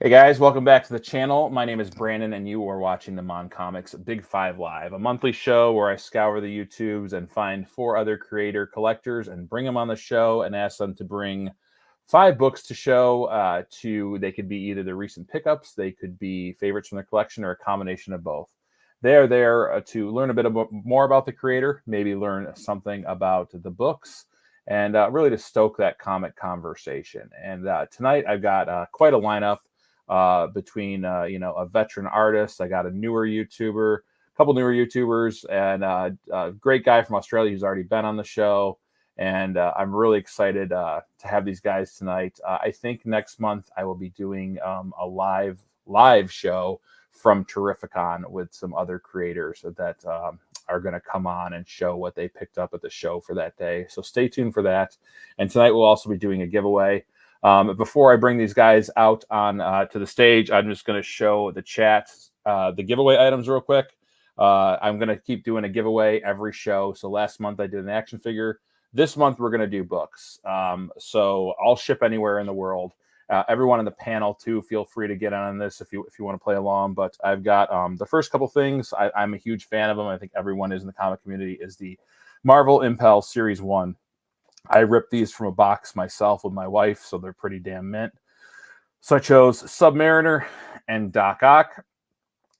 Hey guys, welcome back to the channel. My name is Brandon and you are watching the Mon-Comics Big 5 Live, a monthly show where I scour the YouTubes and find 4 other creator collectors and bring them on the show and ask them to bring 5 books to show. They could be either the recent pickups, they could be favorites from their collection, or a combination of both. They are there to learn a bit more about the creator, maybe learn something about the books, and really to stoke that comic conversation. And tonight I've got quite a lineup. Between a veteran artist, I got a newer YouTuber, a couple newer YouTubers, and a great guy from Australia who's already been on the show. And I'm really excited to have these guys tonight. I think next month I will be doing a live show from Terrificon with some other creators that are going to come on and show what they picked up at the show for that day. So stay tuned for that. And tonight we'll also be doing a giveaway. Before I bring these guys out on to the stage, I'm just going to show the chat the giveaway items real quick. I'm going to keep doing a giveaway every show. So last month I did an action figure. This month we're going to do books. So I'll ship anywhere in the world. Everyone on the panel too, feel free to get on this if you want to play along. But I've got the first couple things. I'm a huge fan of them. I think everyone is in the comic community. Is the Marvel Impel Series 1. I ripped these from a box myself with my wife, so they're pretty damn mint. So I chose Submariner and Doc Ock.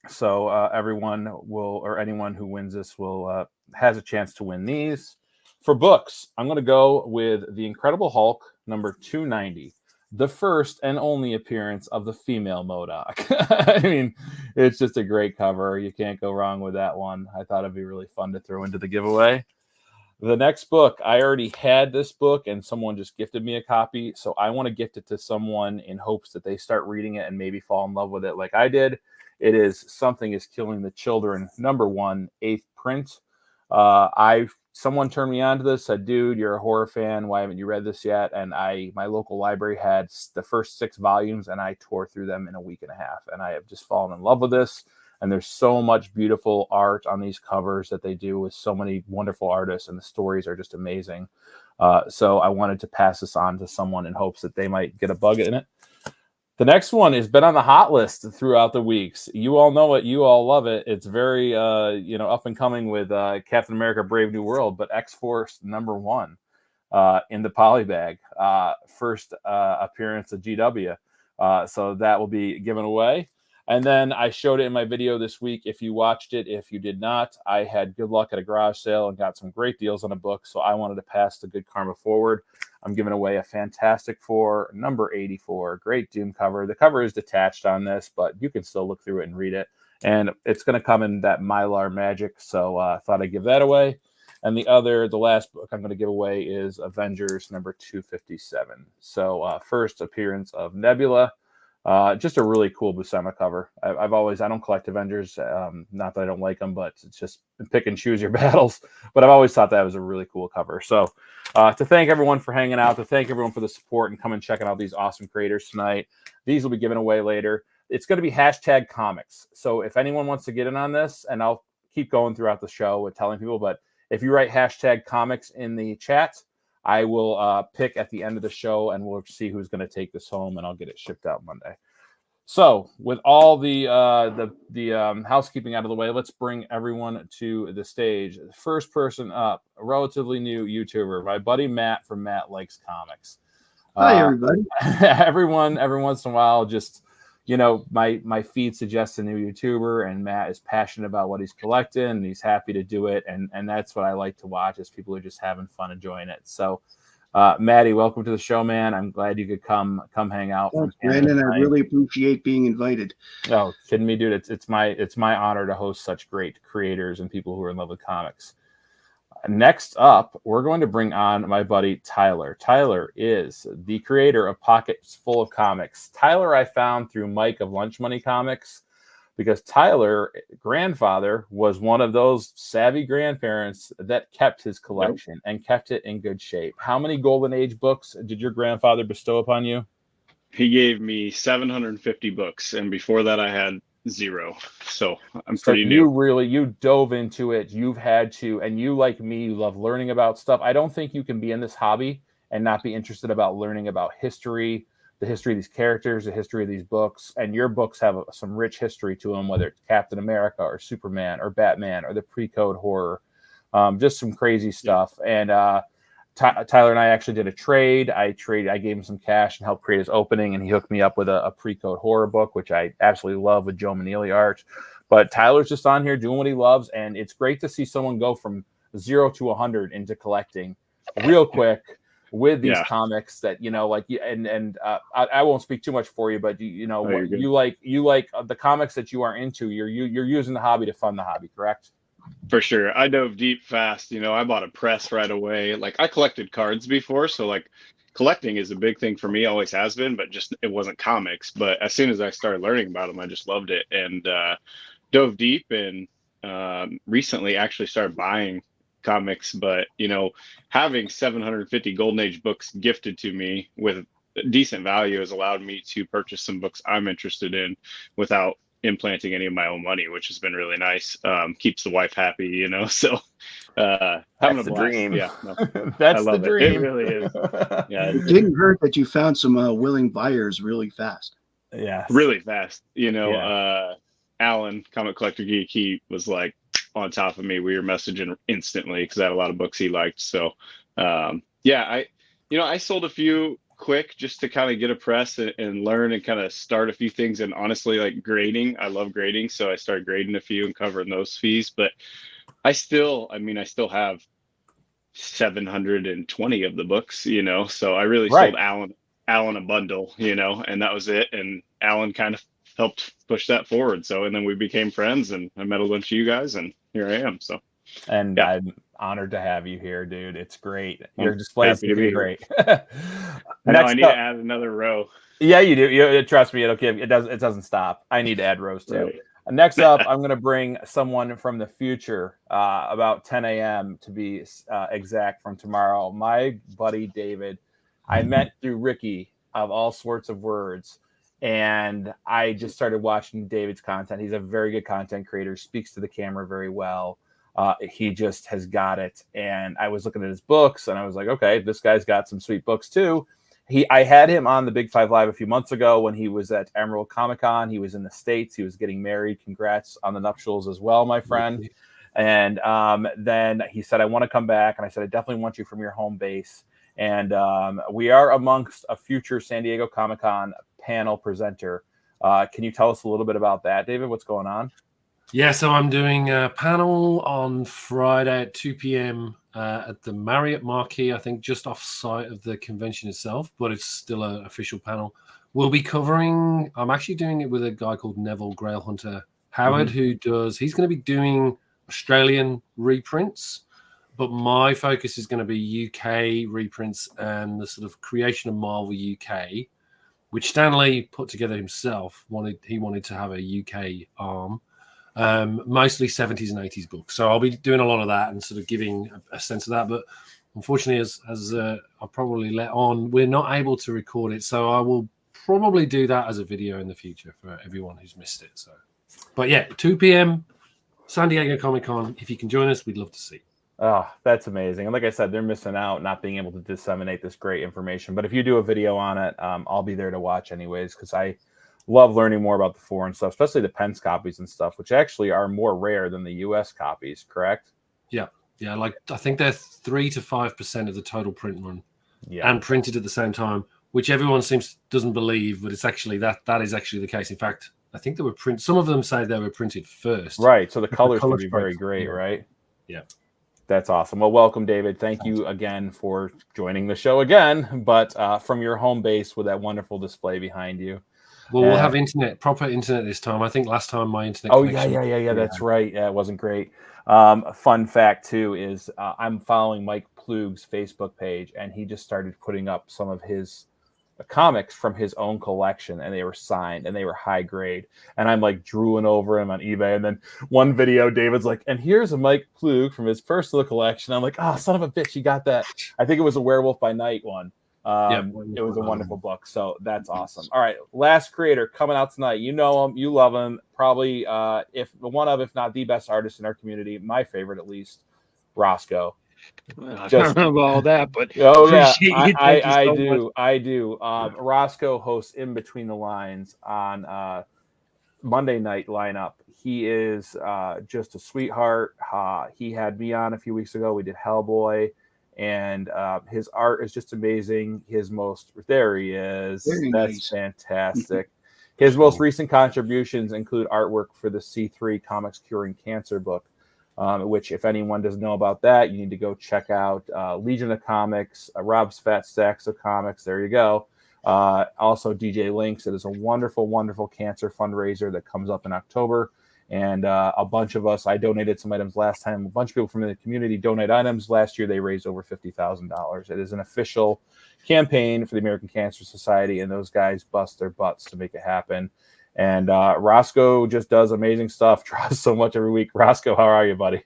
So everyone will, or anyone who wins this will has a chance to win these. For books, I'm going to go with The Incredible Hulk, number 290. The first and only appearance of the female MODOK. I mean, it's just a great cover. You can't go wrong with that one. I thought it'd be really fun to throw into the giveaway. The next book, I already had this book and someone just gifted me a copy. So I want to gift it to someone in hopes that they start reading it and maybe fall in love with it like I did. It is Something is Killing the Children, number 1, 8th print. Someone turned me on to this, said, dude, you're a horror fan. Why haven't you read this yet? And my local library had the first 6 volumes and I tore through them in a week and a half. And I have just fallen in love with this. And there's so much beautiful art on these covers that they do with so many wonderful artists, and the stories are just amazing. So I wanted to pass this on to someone in hopes that they might get a bug in it. The next one has been on the hot list throughout the weeks. You all know it. You all love it. It's very, up and coming with Captain America: Brave New World, but X-Force number 1 in the polybag. First appearance of GW. So that will be given away. And then I showed it in my video this week. If you watched it, if you did not, I had good luck at a garage sale and got some great deals on a book. So I wanted to pass the good karma forward. I'm giving away a Fantastic Four, number 84. Great Doom cover. The cover is detached on this, but you can still look through it and read it. And it's going to come in that Mylar magic. So I thought I'd give that away. And the last book I'm going to give away is Avengers number 257. So first appearance of Nebula. Just a really cool Buscema cover. I don't collect Avengers, not that I don't like them, but it's just pick and choose your battles. But I've always thought that was a really cool cover. So to thank everyone for hanging out, to thank everyone for the support and coming and checking out these awesome creators tonight. These will be given away later. It's going to be #comics. So if anyone wants to get in on this, and I'll keep going throughout the show with telling people, but if you write #comics in the chat, I will pick at the end of the show, and we'll see who's going to take this home, and I'll get it shipped out Monday. So, with all the housekeeping out of the way, let's bring everyone to the stage. The first person up, a relatively new YouTuber, my buddy Matt from Matt Likes Comics. Hi, everybody. Every once in a while, just my feed suggests a new YouTuber, and Matt is passionate about what he's collecting, and he's happy to do it, and that's what I like to watch, is people who are just having fun enjoying it. So, Maddie, welcome to the show, man. I'm glad you could come hang out. Thanks, Brandon. I really appreciate being invited. Oh, kidding me, dude? It's my honor to host such great creators and people who are in love with comics. Next up, we're going to bring on my buddy Tyler. Tyler is the creator of Pockets Full of Comics. Tyler I found through Mike of Lunch Money Comics, because Tyler, grandfather, was one of those savvy grandparents that kept his collection and kept it in good shape. How many Golden Age books did your grandfather bestow upon you? He gave me 750 books, and before that I had 0. So I'm pretty new. You dove into it. You've had to, and you, like me, you love learning about stuff. I don't think you can be in this hobby and not be interested about learning about history, the history of these characters, the history of these books, and your books have some rich history to them, whether it's Captain America or Superman or Batman or the pre-code horror, just some crazy stuff. And Tyler and I actually did a trade. I gave him some cash and helped create his opening, and he hooked me up with a pre-code horror book, which I absolutely love, with Joe Manili art. But Tyler's just on here doing what he loves, and it's great to see someone go from 0 to 100 into collecting real quick with these comics that, you know, like, I won't speak too much for you, but you like the comics that you are into. You're using the hobby to fund the hobby, correct? For sure. I dove deep fast. You know, I bought a press right away. Like, I collected cards before, so like collecting is a big thing for me, always has been, but just it wasn't comics. But as soon as I started learning about them, I just loved it, and dove deep, and recently actually started buying comics. But, you know, having 750 Golden Age books gifted to me with decent value has allowed me to purchase some books I'm interested in without implanting any of my own money, which has been really nice. Keeps the wife happy, you know. So having a blast. Dream. Yeah, no, that's the dream. It really is. Yeah, it didn't hurt that you found some willing buyers really fast. Yeah, really fast. You know, Alan, Comic Collector Geek, he was like on top of me. We were messaging instantly because I had a lot of books he liked. So I sold a few quick just to kind of get a press and learn and kind of start a few things. And honestly, like grading, I love grading, so I started grading a few and covering those fees. But I still have 720 of the books, you know. So I really sold Alan a bundle, you know, and that was it. And Alan kind of helped push that forward. So, and then we became friends, and I met a bunch of you guys, and here I am. So, and I'm honored to have you here, dude. It's great. Your displays be great. I need to add another row. Yeah, you do. Trust me, it doesn't stop. I need to add rows too. Right. Next up, I'm going to bring someone from the future, about 10 a.m. to be exact, from tomorrow. My buddy David, I met through Ricky of All Sorts of Words, and I just started watching David's content. He's a very good content creator, speaks to the camera very well. He just has got it. And I was looking at his books, and I was like, okay, this guy's got some sweet books too. I had him on the Big Five Live a few months ago when he was at Emerald Comic-Con. He was in the States. He was getting married. Congrats on the nuptials as well, my friend. And then he said, I want to come back. And I said, I definitely want you from your home base. And we are amongst a future San Diego Comic-Con panel presenter. Can you tell us a little bit about that, David? What's going on? Yeah, so I'm doing a panel on Friday at 2 p.m. At the Marriott Marquee, I think just off site of the convention itself, but it's still an official panel. We'll be covering, I'm actually doing it with a guy called Neville Grail Hunter Howard, he's going to be doing Australian reprints, but my focus is going to be UK reprints and the sort of creation of Marvel UK, which Stan Lee put together himself. He wanted to have a UK arm. Mostly 70s and 80s books. So I'll be doing a lot of that and sort of giving a sense of that. But unfortunately, as I'll probably let on, we're not able to record it. So I will probably do that as a video in the future for everyone who's missed it. So, but yeah, 2 p.m. San Diego Comic-Con. If you can join us, we'd love to see. Oh, that's amazing. And like I said, they're missing out not being able to disseminate this great information. But if you do a video on it, I'll be there to watch anyways, because I love learning more about the foreign stuff, especially the Pence copies and stuff, which actually are more rare than the U.S. copies, correct? Yeah. Like I think they're 3 to 5% of the total print run, and printed at the same time, which everyone doesn't believe, but it's actually that is actually the case. In fact, I think they were some of them say they were printed first. Right. So the colors would be very great, right? Yeah. That's awesome. Well, welcome, David. Thank you again for joining the show again, but from your home base with that wonderful display behind you. Well, we'll have proper internet this time. I think last time my internet. Oh, yeah. That's right. Yeah, it wasn't great. Fun fact, too, is I'm following Mike Plug's Facebook page, and he just started putting up some of his comics from his own collection, and they were signed, and they were high grade. And I'm like drooling over him on eBay. And then one video, David's like, and here's a Mike Plug from his personal collection. I'm like, oh, son of a bitch, you got that. I think it was a Werewolf by Night one. It was a wonderful book, so that's awesome. All right, last creator coming out tonight. You know him, you love him. Probably if not the best artist in our community, my favorite at least, Rosco. Well, I Just- don't know about all that, but Oh yeah, appreciate you. Thank you I so do. much. I do. Rosco hosts In Between the Lines on Monday night lineup. He is just a sweetheart. He had me on a few weeks ago. We did Hellboy, and his art is just amazing. There he is. Very That's nice. fantastic. His most recent contributions include artwork for the C3 Comics Curing Cancer book, which, if anyone doesn't know about that, you need to go check out. Legion of Comics, Rob's Fat Stacks of Comics. There you go. Also, DJ Links. It is a wonderful, wonderful cancer fundraiser that comes up in October. And a bunch of us, I donated some items last time. A bunch of people from the community donate items. Last year, they raised over $50,000. It is an official campaign for the American Cancer Society, and those guys bust their butts to make it happen. And Rosco just does amazing stuff, draws so much every week. Rosco, how are you, buddy?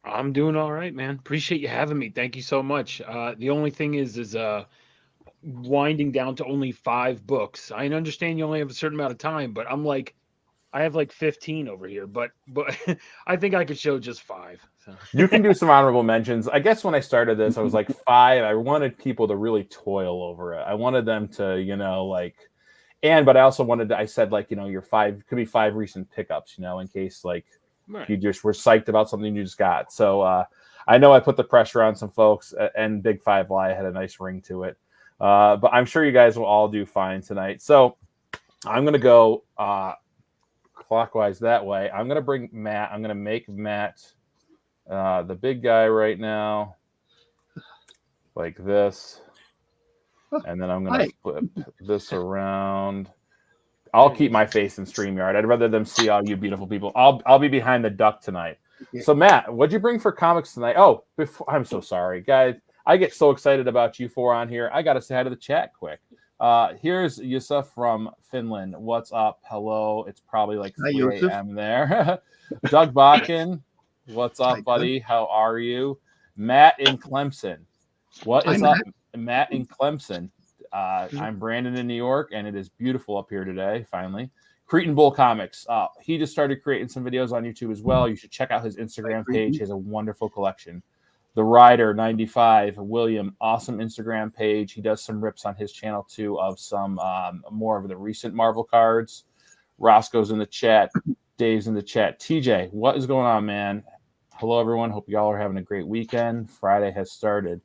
I'm doing all right, man. Appreciate you having me. Thank you so much. The only thing is winding down to only 5 books. I understand you only have a certain amount of time, but I have like 15 over here, but I think I could show just 5. So. You can do some honorable mentions. I guess when I started this, I was like 5. I wanted people to really toil over it. I wanted them to, but I also wanted to, I said, your 5 could be 5 recent pickups, in case Right. you just were psyched about something you just got. So I know I put the pressure on some folks, and Big 5 Lie had a nice ring to it. But I'm sure you guys will all do fine tonight. So I'm going to go clockwise that way. I'm going to bring Matt. I'm going to make Matt the big guy right now, like this. And then I'm going to flip this around. I'll keep my face in StreamYard. I'd rather them see all you beautiful people. I'll be behind the duck tonight. Yeah. So Matt, what'd you bring for comics tonight? Oh, I'm so sorry, guys. I get so excited about you 4 on here. I got to say hi to the chat quick. Here's Yusuf from Finland. What's up? Hello. It's probably like 3 a.m. there. Doug Bakken. What's up, buddy? How are you? Matt in Clemson. What is up, Matt in Clemson? I'm Brandon in New York, and it is beautiful up here today, finally. Cretan Bull Comics. He just started creating some videos on YouTube as well. You should check out his Instagram page. He has a wonderful collection. The Rider 95, William, awesome Instagram page. He does some rips on his channel too of some more of the recent Marvel cards. Roscoe's in the chat. Dave's in the chat. TJ, what is going on, man? Hello, everyone. Hope y'all are having a great weekend. Friday has started.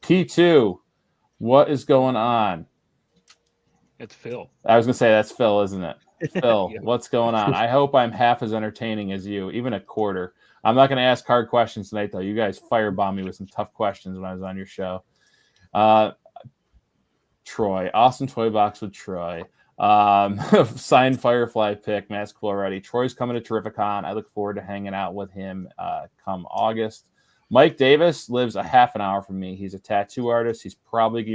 P2, what is going on? It's Phil. I was going to say that's Phil, isn't it? Phil, Yeah. What's going on? I hope I'm half as entertaining as you, even a quarter. I'm not going to ask hard questions tonight, though. You guys firebombed me with some tough questions when I was on your show. Troy, awesome toy box with Troy. Signed Firefly pick, Matt's cool already. Troy's coming to Terrificon. I look forward to hanging out with him come August. Mike Davis lives a half an hour from me. He's a tattoo artist. You're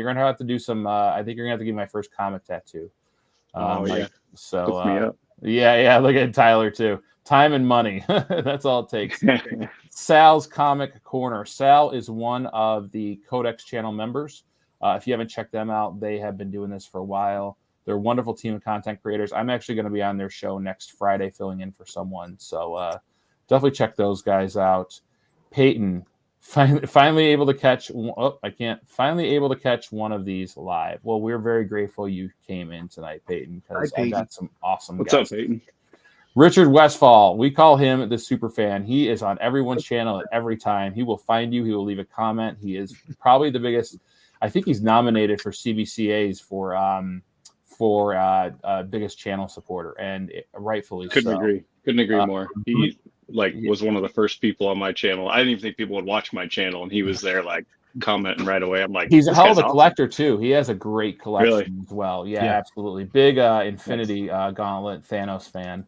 going to have to do some, I think you're going to have to give me my first comic tattoo. Mike. Yeah. So, Hook me up. yeah. Look at Tyler too. Time and money. That's all it takes. Sal's Comic Corner. Sal is one of the Codex channel members. If you haven't checked them out, they have been doing this for a while. They're a wonderful team of content creators. I'm actually going to be on their show next Friday, filling in for someone. So definitely check those guys out. Peyton, finally able to catch. Finally able to catch one of these live. Well, we're very grateful you came in tonight, Peyton, because I got some awesome What's guests. up, Peyton? Richard Westfall, we call him the super fan. He is on everyone's channel at every time. He will find you. He will leave a comment. He is probably the biggest. I think he's nominated for CBCAs for biggest channel supporter, and rightfully Couldn't so. agree more. He was one of the first people on my channel. I didn't even think people would watch my channel, and he was there commenting right away. I'm like, he's a this hell guy's of a awesome. collector too. He has a great collection Really? as well. Yeah, Yeah. absolutely. Big Infinity Gauntlet Thanos fan.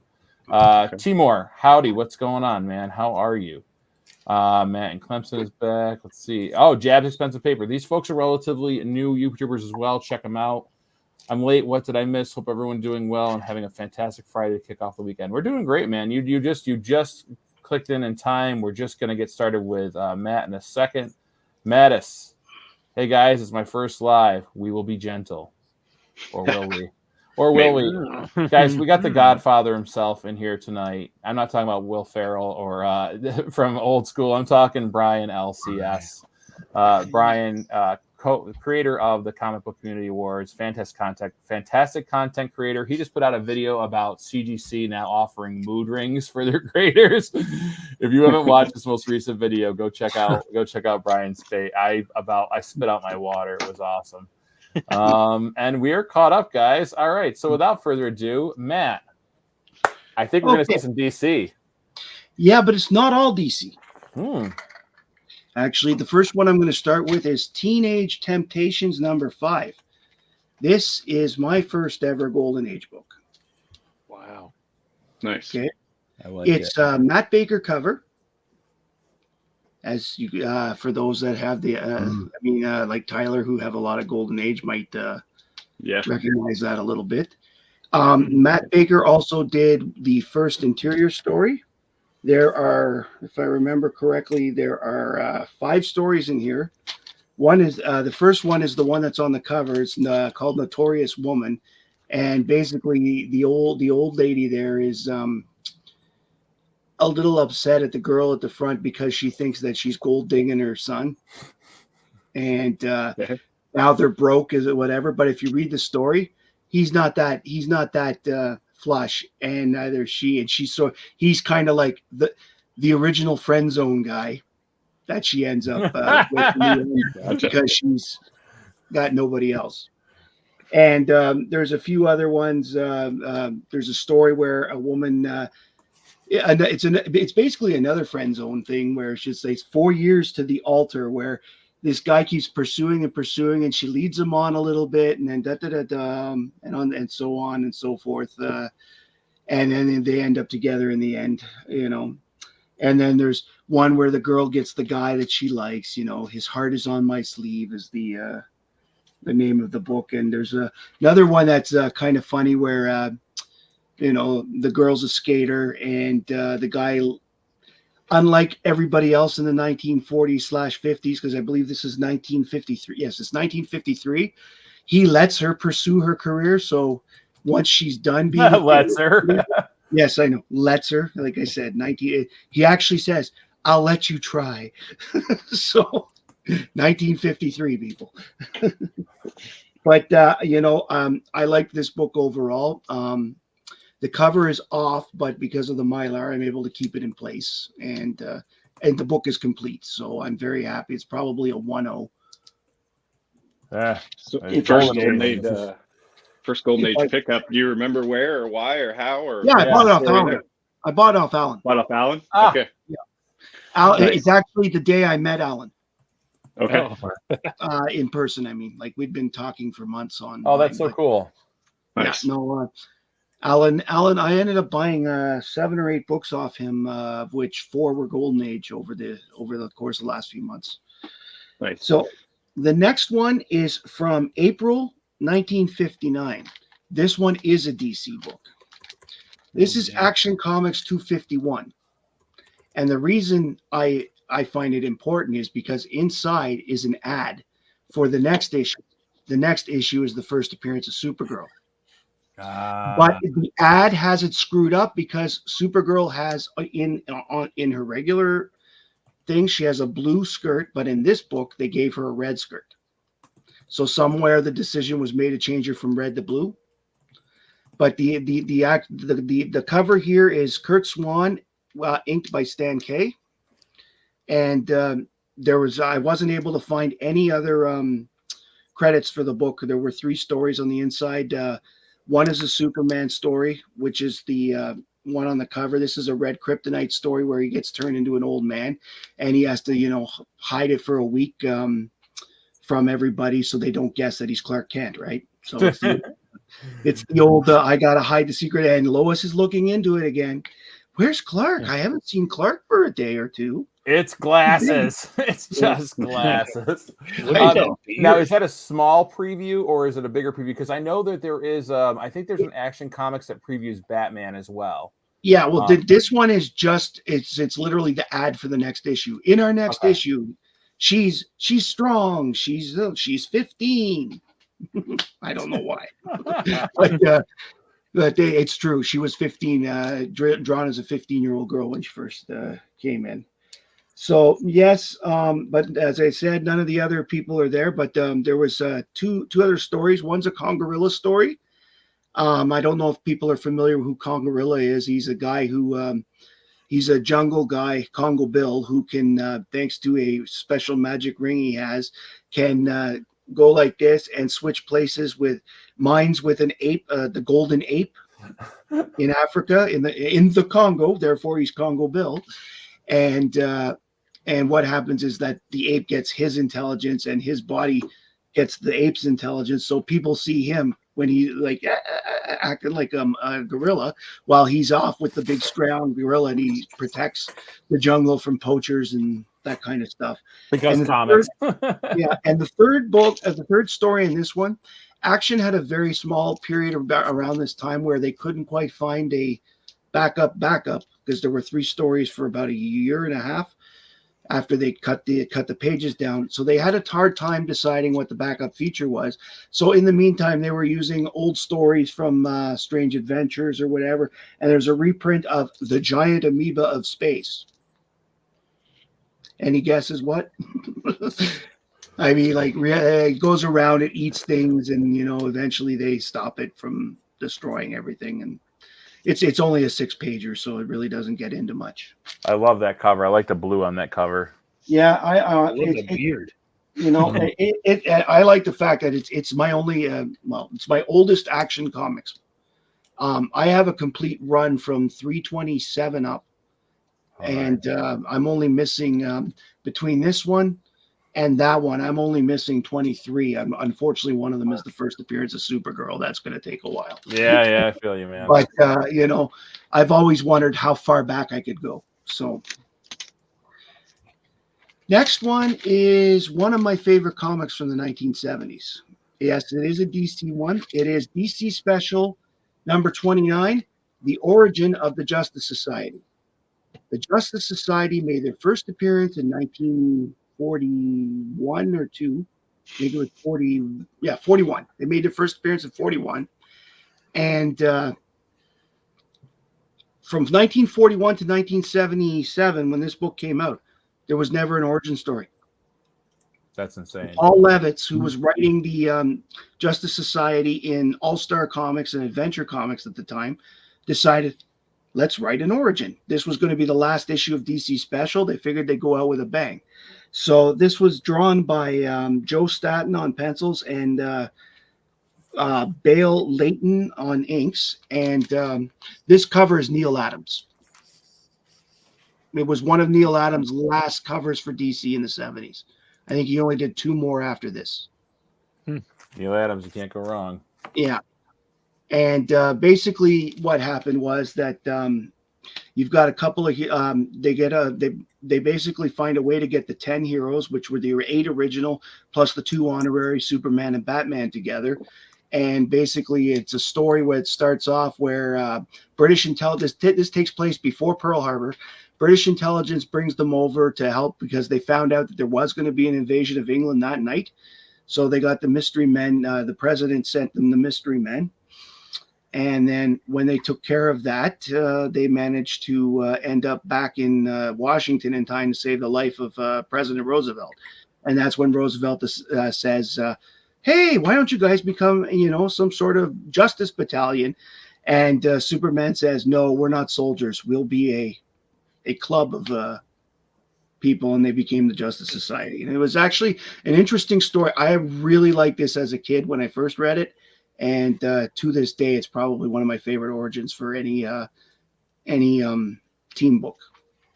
Okay. Timor, howdy, what's going on, man? How are you? Matt and Clemson is back. Let's see. Oh, Jab's Expensive Paper. These folks are relatively new YouTubers as well. Check them out. I'm late. What did I miss? Hope everyone's doing well and having a fantastic Friday to kick off the weekend. We're doing great, man. You just clicked in time. We're just gonna get started with Matt in a second. Mattis, hey guys, it's my first live. We will be gentle, or will we? Or will we? Maybe. Guys, we got the Godfather himself in here tonight. I'm not talking about Will Ferrell or from old school. I'm talking Brian LCS. Brian, creator of the Comic Book Community Awards, fantastic content creator. He just put out a video about CGC now offering mood rings for their creators. If you haven't watched this most recent video, go check out Brian's face. I spit out my water. It was awesome. And we're caught up, guys. All right. So without further ado, Matt, I think we're going to see some DC. Yeah, but it's not all DC. Actually, the first one I'm going to start with is Teenage Temptations #5. This is my first ever Golden Age book. Wow. Nice. Okay. I like It's a Matt Baker cover. As you, for those that have the, like Tyler, who have a lot of Golden Age, might recognize that a little bit. Matt Baker also did the first interior story. There are, if I remember correctly, there are 5 stories in here. One is the first one is the one that's on the cover. It's called Notorious Woman, and basically the old lady there is a little upset at the girl at the front because she thinks that she's gold digging her son, and now they're broke, is it whatever. But if you read the story, he's not that flush, and neither she, and he's kind of like the original friend zone guy that she ends up with because she's got nobody else. And there's a few other ones. There's a story where a woman it's basically another friend zone thing where she says 4 years to the altar, where this guy keeps pursuing, and she leads him on a little bit, and then and so on and so forth, and then they end up together in the end, And then there's one where the girl gets the guy that she likes. His heart is on my sleeve is the name of the book. And there's another one that's kind of funny where the girl's a skater, and the guy, unlike everybody else in the 1940s/50s, because I believe this is 1953. Yes, it's 1953. He lets her pursue her career. So once she's done being lets her. Yes, I know. Lets her. Like I said, he actually says, "I'll let you try." So 1953, people. But I like this book overall. The cover is off, but because of the Mylar, I'm able to keep it in place, and the book is complete. So I'm very happy. It's probably a 1-0. So first Golden Age pickup. Do you remember where or why or how? Or I bought it off Alan. I bought it off Alan. Bought off Alan? Okay. Yeah. Alan, nice. It's actually the day I met Alan. Okay. In person, I mean, like we'd been talking for months on. Oh, that's so cool. Nice. Yeah, no. Alan, I ended up buying 7 or 8 books off him, of which 4 were Golden Age over the course of the last few months. Right. So the next one is from April 1959. This one is a DC book. This is Action Comics 251. And the reason I find it important is because inside is an ad for the next issue. The next issue is the first appearance of Supergirl. But the ad has it screwed up because Supergirl has in her regular thing, she has a blue skirt, but in this book they gave her a red skirt. So somewhere the decision was made to change her from red to blue. But the cover here is Kurt Swan, inked by Stan Kay, and I wasn't able to find any other credits for the book. There were 3 stories on the inside. One is a Superman story, which is the one on the cover. This is a Red Kryptonite story where he gets turned into an old man, and he has to, hide it for a week from everybody so they don't guess that he's Clark Kent, right? So it's the old I gotta hide the secret, and Lois is looking into it again. Where's Clark? I haven't seen Clark for a day or two. It's glasses. It's just glasses. Now, is that a small preview or is it a bigger preview? Because I know that there is, I think there's an Action Comics that previews Batman as well. Yeah, well, this one is just it's literally the ad for the next issue. In our next issue, she's strong. She's 15. I don't know why. But it's true. She was 15, drawn as a 15-year-old girl when she first came in. So yes, but as I said, none of the other people are there. But there was two other stories. One's a Kongorilla story. I don't know if people are familiar with who Kongorilla is. He's a guy who he's a jungle guy, Congo Bill, who can, thanks to a special magic ring he has, can go like this and switch places with mines with an ape, the golden ape in Africa, in the Congo. Therefore, he's Congo Bill. And what happens is that the ape gets his intelligence and his body gets the ape's intelligence. So people see him when he like acting like a gorilla while he's off with the big strong gorilla, and he protects the jungle from poachers and that kind of stuff. Because comics. Yeah, and the third book, the third story in this one, Action had a very small period around this time where they couldn't quite find a backup because there were 3 stories for about a year and a half after they cut the pages down. So they had a hard time deciding what the backup feature was. So in the meantime, they were using old stories from Strange Adventures or whatever. And there's a reprint of The Giant Amoeba of Space. Any guesses what? I mean, like, it goes around, it eats things, and, eventually they stop it from destroying everything. And it's only a 6-pager, so it really doesn't get into much. I love that cover. I like the blue on that cover. Yeah, I love the beard. I like the fact that it's my only it's my oldest Action Comics. I have a complete run from 327 up, and I'm only missing between this one and that one, I'm only missing 23. Unfortunately, one of them is the first appearance of Supergirl. That's going to take a while. Yeah, I feel you, man. But I've always wondered how far back I could go. So next one is one of my favorite comics from the 1970s. Yes, it is a DC one. It is DC Special number 29, The Origin of the Justice Society. The Justice Society made their first appearance in 1941 or 2. Maybe it was 40. Yeah, 41. They made their first appearance in 41. And from 1941 to 1977, when this book came out, there was never an origin story. That's insane. Paul Levitz, who was writing the Justice Society in All-Star Comics and Adventure Comics at the time, decided, let's write an origin. This was going to be the last issue of DC Special. They figured they'd go out with a bang. So this was drawn by Joe Staton on pencils and Bale Layton on inks. And this cover is Neil Adams. It was one of Neil Adams' last covers for DC in the 70s. I think he only did 2 more after this. Neil Adams, you can't go wrong. Yeah. And basically what happened was that you've got a couple of they basically find a way to get the 10 heroes, which were the 8 original plus the 2 honorary, Superman and Batman, together. And basically it's a story where it starts off where British intelligence, this takes place before Pearl Harbor. British intelligence brings them over to help because they found out that there was going to be an invasion of England that night. So they got the mystery men. The president sent them the mystery men. And then when they took care of that, they managed to end up back in Washington in time to save the life of President Roosevelt. And that's when Roosevelt says, hey, why don't you guys become, some sort of justice battalion? And Superman says, no, we're not soldiers. We'll be a club of people. And they became the Justice Society. And it was actually an interesting story. I really liked this as a kid when I first read it. And to this day, it's probably one of my favorite origins for any team book.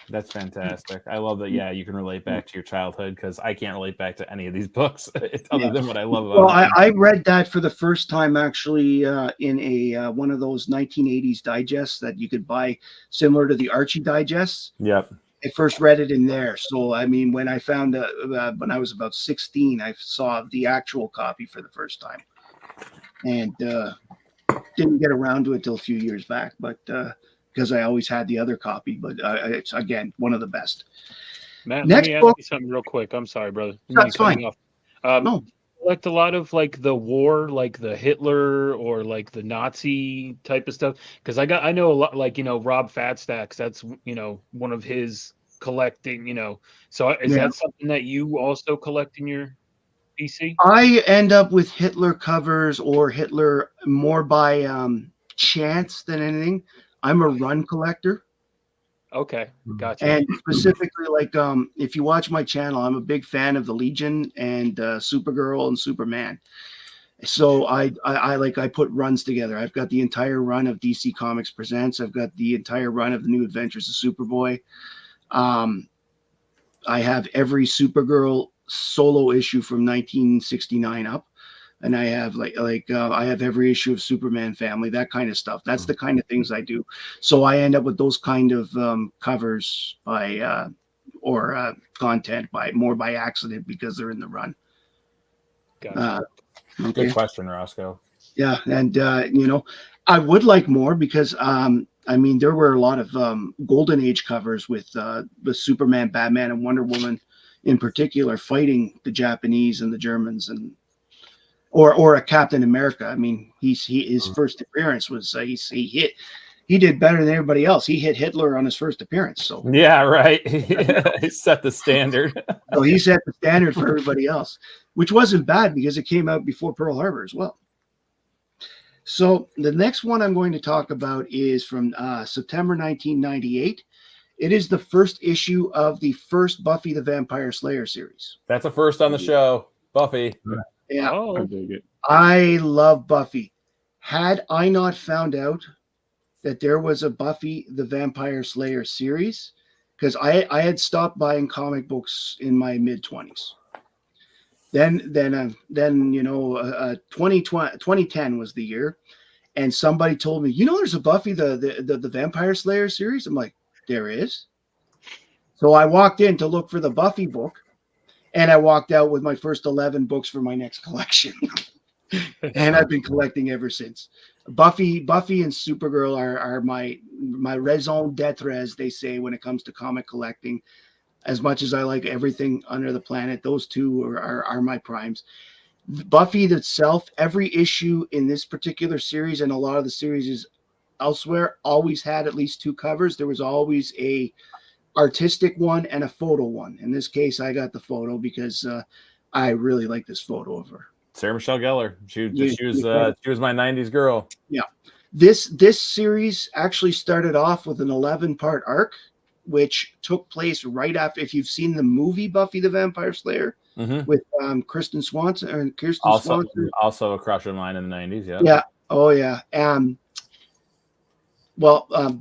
That's fantastic. I love that. Yeah, you can relate back to your childhood because I can't relate back to any of these books other than what I love about. Well, I read that for the first time actually in a one of those 1980s digests that you could buy, similar to the Archie digests. Yep. I first read it in there. So I mean, when I found when I was about 16, I saw the actual copy for the first time. And didn't get around to it till a few years back, but because I always had the other copy. But it's, again, one of the best. Matt, Next let me book, ask you something real quick. I'm sorry, brother. That's fine. No. collect a lot of like the war, like the Hitler or like the Nazi type of stuff? Because I know a lot, like Rob Fatstacks. That's one of his collecting. So is Yeah. that something that you also collect in your PC? I end up with Hitler covers or Hitler more by chance than anything. I'm a run collector. Okay, gotcha. And specifically, like, if you watch my channel, I'm a big fan of the Legion and Supergirl and Superman. So I put runs together. I've got the entire run of DC Comics Presents. I've got the entire run of the New Adventures of Superboy. I have every Supergirl solo issue from 1969 up. And I have I have every issue of Superman Family, that kind of stuff. That's the kind of things I do. So I end up with those kind of covers by content by accident because they're in the run. Gotcha. Okay. Good question, Rosco. Yeah, and I would like more because there were a lot of Golden Age covers with Superman, Batman, and Wonder Woman in particular fighting the Japanese and the Germans and. Or a Captain America. I mean, his first appearance was he did better than everybody else. He hit Hitler on his first appearance. So Yeah, right. He set the standard. so he set the standard for everybody else, which wasn't bad because it came out before Pearl Harbor as well. So the next one I'm going to talk about is from September 1998. It is the first issue of the first Buffy the Vampire Slayer series. That's a first on the show, Buffy. Yeah. Oh, I dig it. I love Buffy. Had I not found out that there was a Buffy the Vampire Slayer series, because I had stopped buying comic books in my mid-20s. Then 2010 was the year, and somebody told me, there's a Buffy the Vampire Slayer series. I'm like, there is. So I walked in to look for the Buffy book. And I walked out with my first 11 books for my next collection. And I've been collecting ever since. Buffy and Supergirl are my raison d'etre, as they say, when it comes to comic collecting. As much as I like everything under the planet, those two are my primes. Buffy itself, every issue in this particular series and a lot of the series elsewhere always had at least two covers. There was always a artistic one and a photo one. In this case, I got the photo because I really like this photo of her. Sarah Michelle Gellar. She was my 90s girl. Yeah. This series actually started off with an 11-part arc, which took place right after, if you've seen the movie Buffy the Vampire Slayer with Kirsten Swanson. Also a crush of mine in the 90s. Yeah. Yeah. Oh yeah.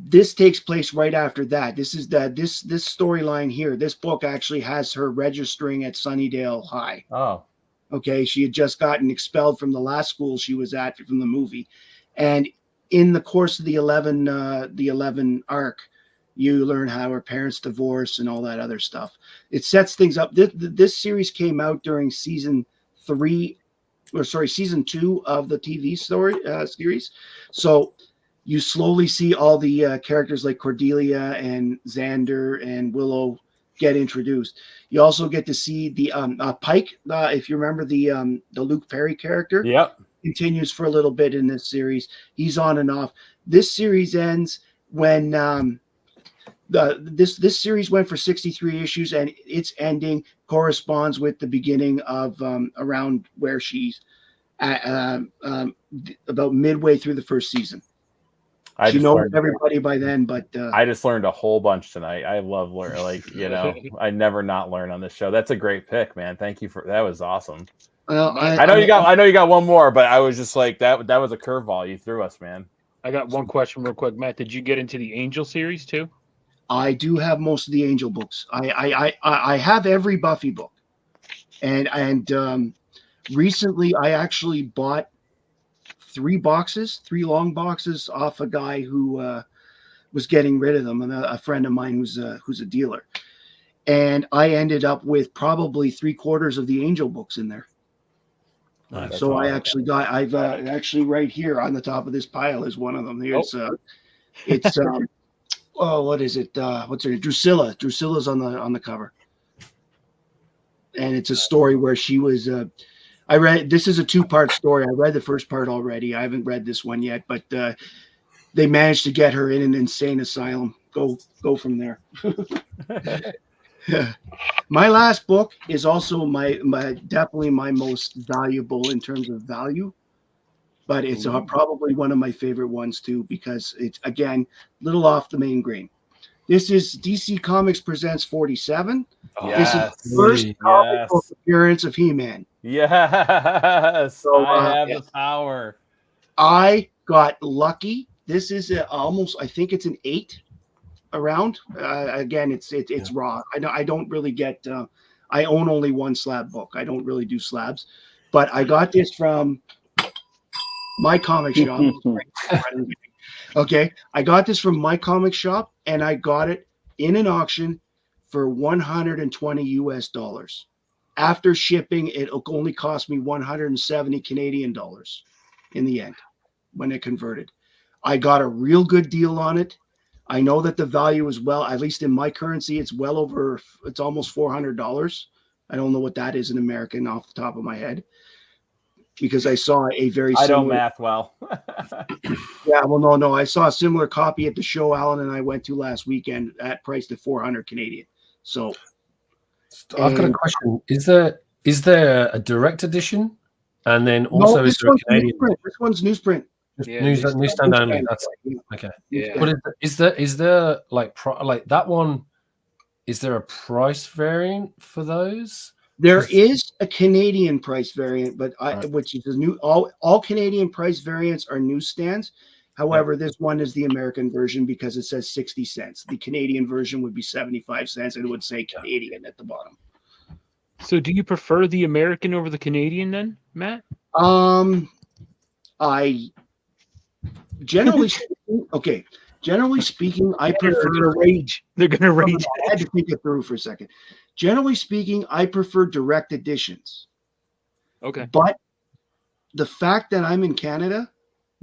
This takes place right after that. This is this storyline here. This book actually has her registering at Sunnydale High. Oh. Okay. She had just gotten expelled from the last school she was at from the movie. And in the course of the 11 arc, you learn how her parents divorced and all that other stuff. It sets things up. This series came out during season 2 of the TV series. So you slowly see all the characters like Cordelia and Xander and Willow get introduced. You also get to see the Pike, if you remember the Luke Perry character. Yep. Continues for a little bit in this series. He's on and off. This series ends when this series went for 63 issues, and its ending corresponds with the beginning of around where she's at, about midway through the first season. She knows everybody by then, but I just learned a whole bunch tonight. I love learning, I never not learn on this show. That's a great pick, man. Thank you that was awesome. Well, I know you got one more, but I was just like that was a curveball you threw us, man. I got one question real quick, Matt. Did you get into the Angel series too? I do have most of the Angel books. I have every Buffy book, and recently I actually bought 3 long boxes off a guy who was getting rid of them, and a friend of mine who's a dealer, and I ended up with probably 3/4 of the Angel books in there. So I actually I've actually right here on the top of this pile is one of them. Here's it's what is it? What's her name? Drusilla. Drusilla's on the cover, and it's a story where she was. I read, this is a 2-part story. I read the first part already. I haven't read this one yet, but they managed to get her in an insane asylum. Go from there. My last book is also my definitely my most valuable in terms of value, but it's probably one of my favorite ones too, because it's, again, little off the main grain. This is DC Comics Presents 47. Yes. This is the first comic book appearance of He-Man. Yes. So, I have the power. I got lucky. This is almost, I think it's an 8 around. Again, it's raw. I don't really get. I own only one slab book. I don't really do slabs, but I got this from my comic shop. Okay, I got this from my comic shop, and I got it in an auction for $120 US. After shipping, it only cost me 170 Canadian dollars in the end when it converted. I got a real good deal on it. I know that the value is, well, at least in my currency, it's well over, it's almost $400. I don't know what that is in American off the top of my head, because I saw a very similar. I don't math well. Yeah, well, no. I saw a similar copy at the show Alan and I went to last weekend at priced at 400 Canadian. So I've got a question. Is there a direct edition? And then also, no, is there a Canadian? This one's newsprint. Newsstand only. That's okay. Yeah. But is there like that one? Is there a price variant for those? There is a Canadian price variant, but which is a new. All Canadian price variants are newsstands. However, this one is the American version because it says 60 cents. The Canadian version would be 75 cents, and it would say Canadian at the bottom. So, do you prefer the American over the Canadian then, Matt? I generally speaking, I prefer. They're gonna rage. They're gonna rage. I had to think it through for a second. Generally speaking, I prefer direct editions. Okay. But the fact that I'm in Canada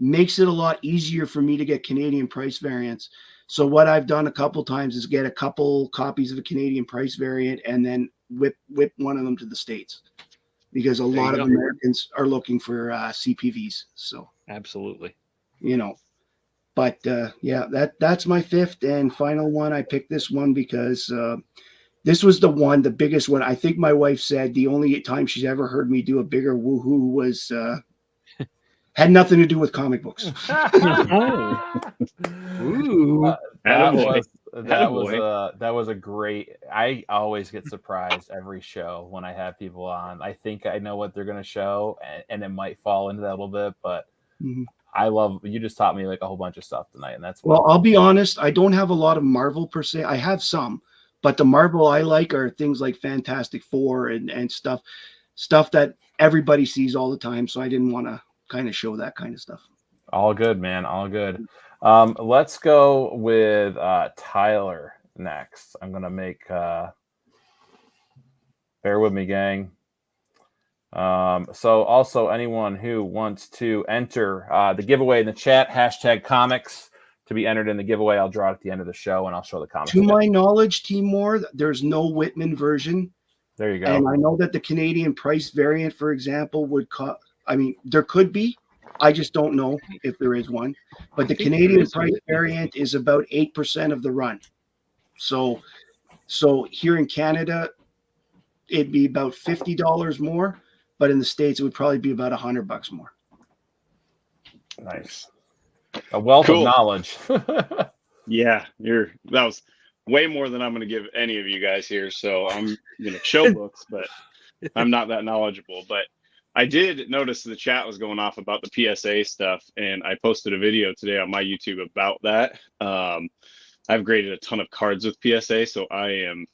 makes it a lot easier for me to get Canadian price variants. So what I've done a couple times is get a couple copies of a Canadian price variant and then whip one of them to the States, because a lot of Americans are looking for CPVs. So absolutely, but yeah, that's my fifth and final one. I picked this one because this was the biggest one. I think my wife said the only time she's ever heard me do a bigger woohoo was had nothing to do with comic books. Ooh, that was a great. I always get surprised every show when I have people on. I think I know what they're going to show, and it might fall into that a little bit, but I love. You just taught me like a whole bunch of stuff tonight, and that's well. I'll be honest. I don't have a lot of Marvel per se. I have some, but the Marvel I like are things like Fantastic Four and stuff that everybody sees all the time. So I didn't want to kind of show that kind of stuff. All good, man. All good. Let's go with Tyler next. I'm gonna make bear with me, gang. So also anyone who wants to enter the giveaway in the chat, #comics to be entered in the giveaway. I'll draw it at the end of the show and I'll show the comics. To my knowledge, Timor, there's no Whitman version. There you go. And I know that the Canadian price variant, for example, would cost. I mean, there could be. I just don't know if there is one. But the Canadian price variant is about 8% of the run. So here in Canada, it'd be about $50 more. But in the States, it would probably be about $100 more. Nice. A wealth of knowledge. Yeah, that was way more than I'm going to give any of you guys here. So I'm going to show books, but I'm not that knowledgeable. But I did notice the chat was going off about the PSA stuff, and I posted a video today on my YouTube about that. I've graded a ton of cards with PSA, so I am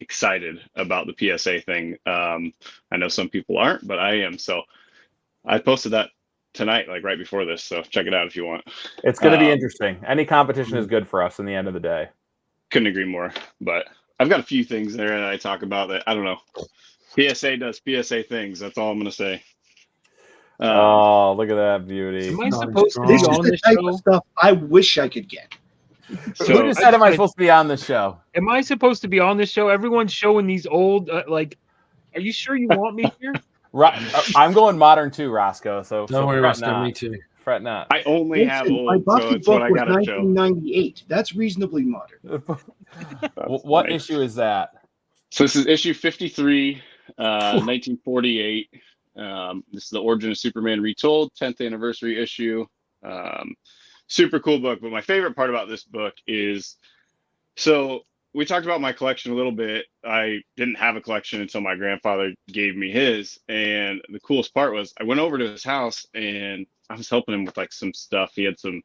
excited about the PSA thing. I know some people aren't, but I am. So I posted that tonight, like right before this. So check it out if you want. It's going to be interesting. Any competition is good for us in the end of the day. Couldn't agree more. But I've got a few things there that I talk about that I don't know. PSA does PSA things. That's all I'm going to say. Oh, look at that beauty. Am I supposed to be This is on the this type show? of stuff I wish I could get. Who just said, am I supposed to be on this show? Am I supposed to be on this show? Everyone's showing these old, are you sure you want me here? I'm going modern too, Rosco. So Don't worry, Rosco. not. Me too. Fret not. I only have My old, Buffy so it's book what I was gotta show. 1998. That's reasonably modern. What issue is that? So this is issue 53, 1948. This is the Origin of Superman Retold, 10th anniversary issue. Super cool book. But my favorite part about this book is, so we talked about my collection a little bit. I didn't have a collection until my grandfather gave me his. And the coolest part was I went over to his house and I was helping him with like some stuff. He had some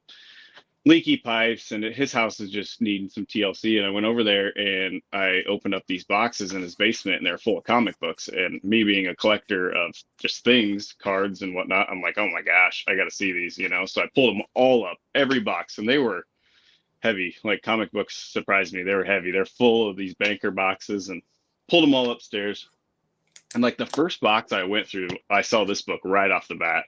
leaky pipes and his house is just needing some TLC. And I went over there and I opened up these boxes in his basement and they're full of comic books. And me being a collector of just things, cards and whatnot, I'm like, oh my gosh, I got to see these, you know? So I pulled them all up, every box, and they were heavy. Like comic books surprised me. They were heavy. They're full of these banker boxes and pulled them all upstairs. And like the first box I went through, I saw this book right off the bat.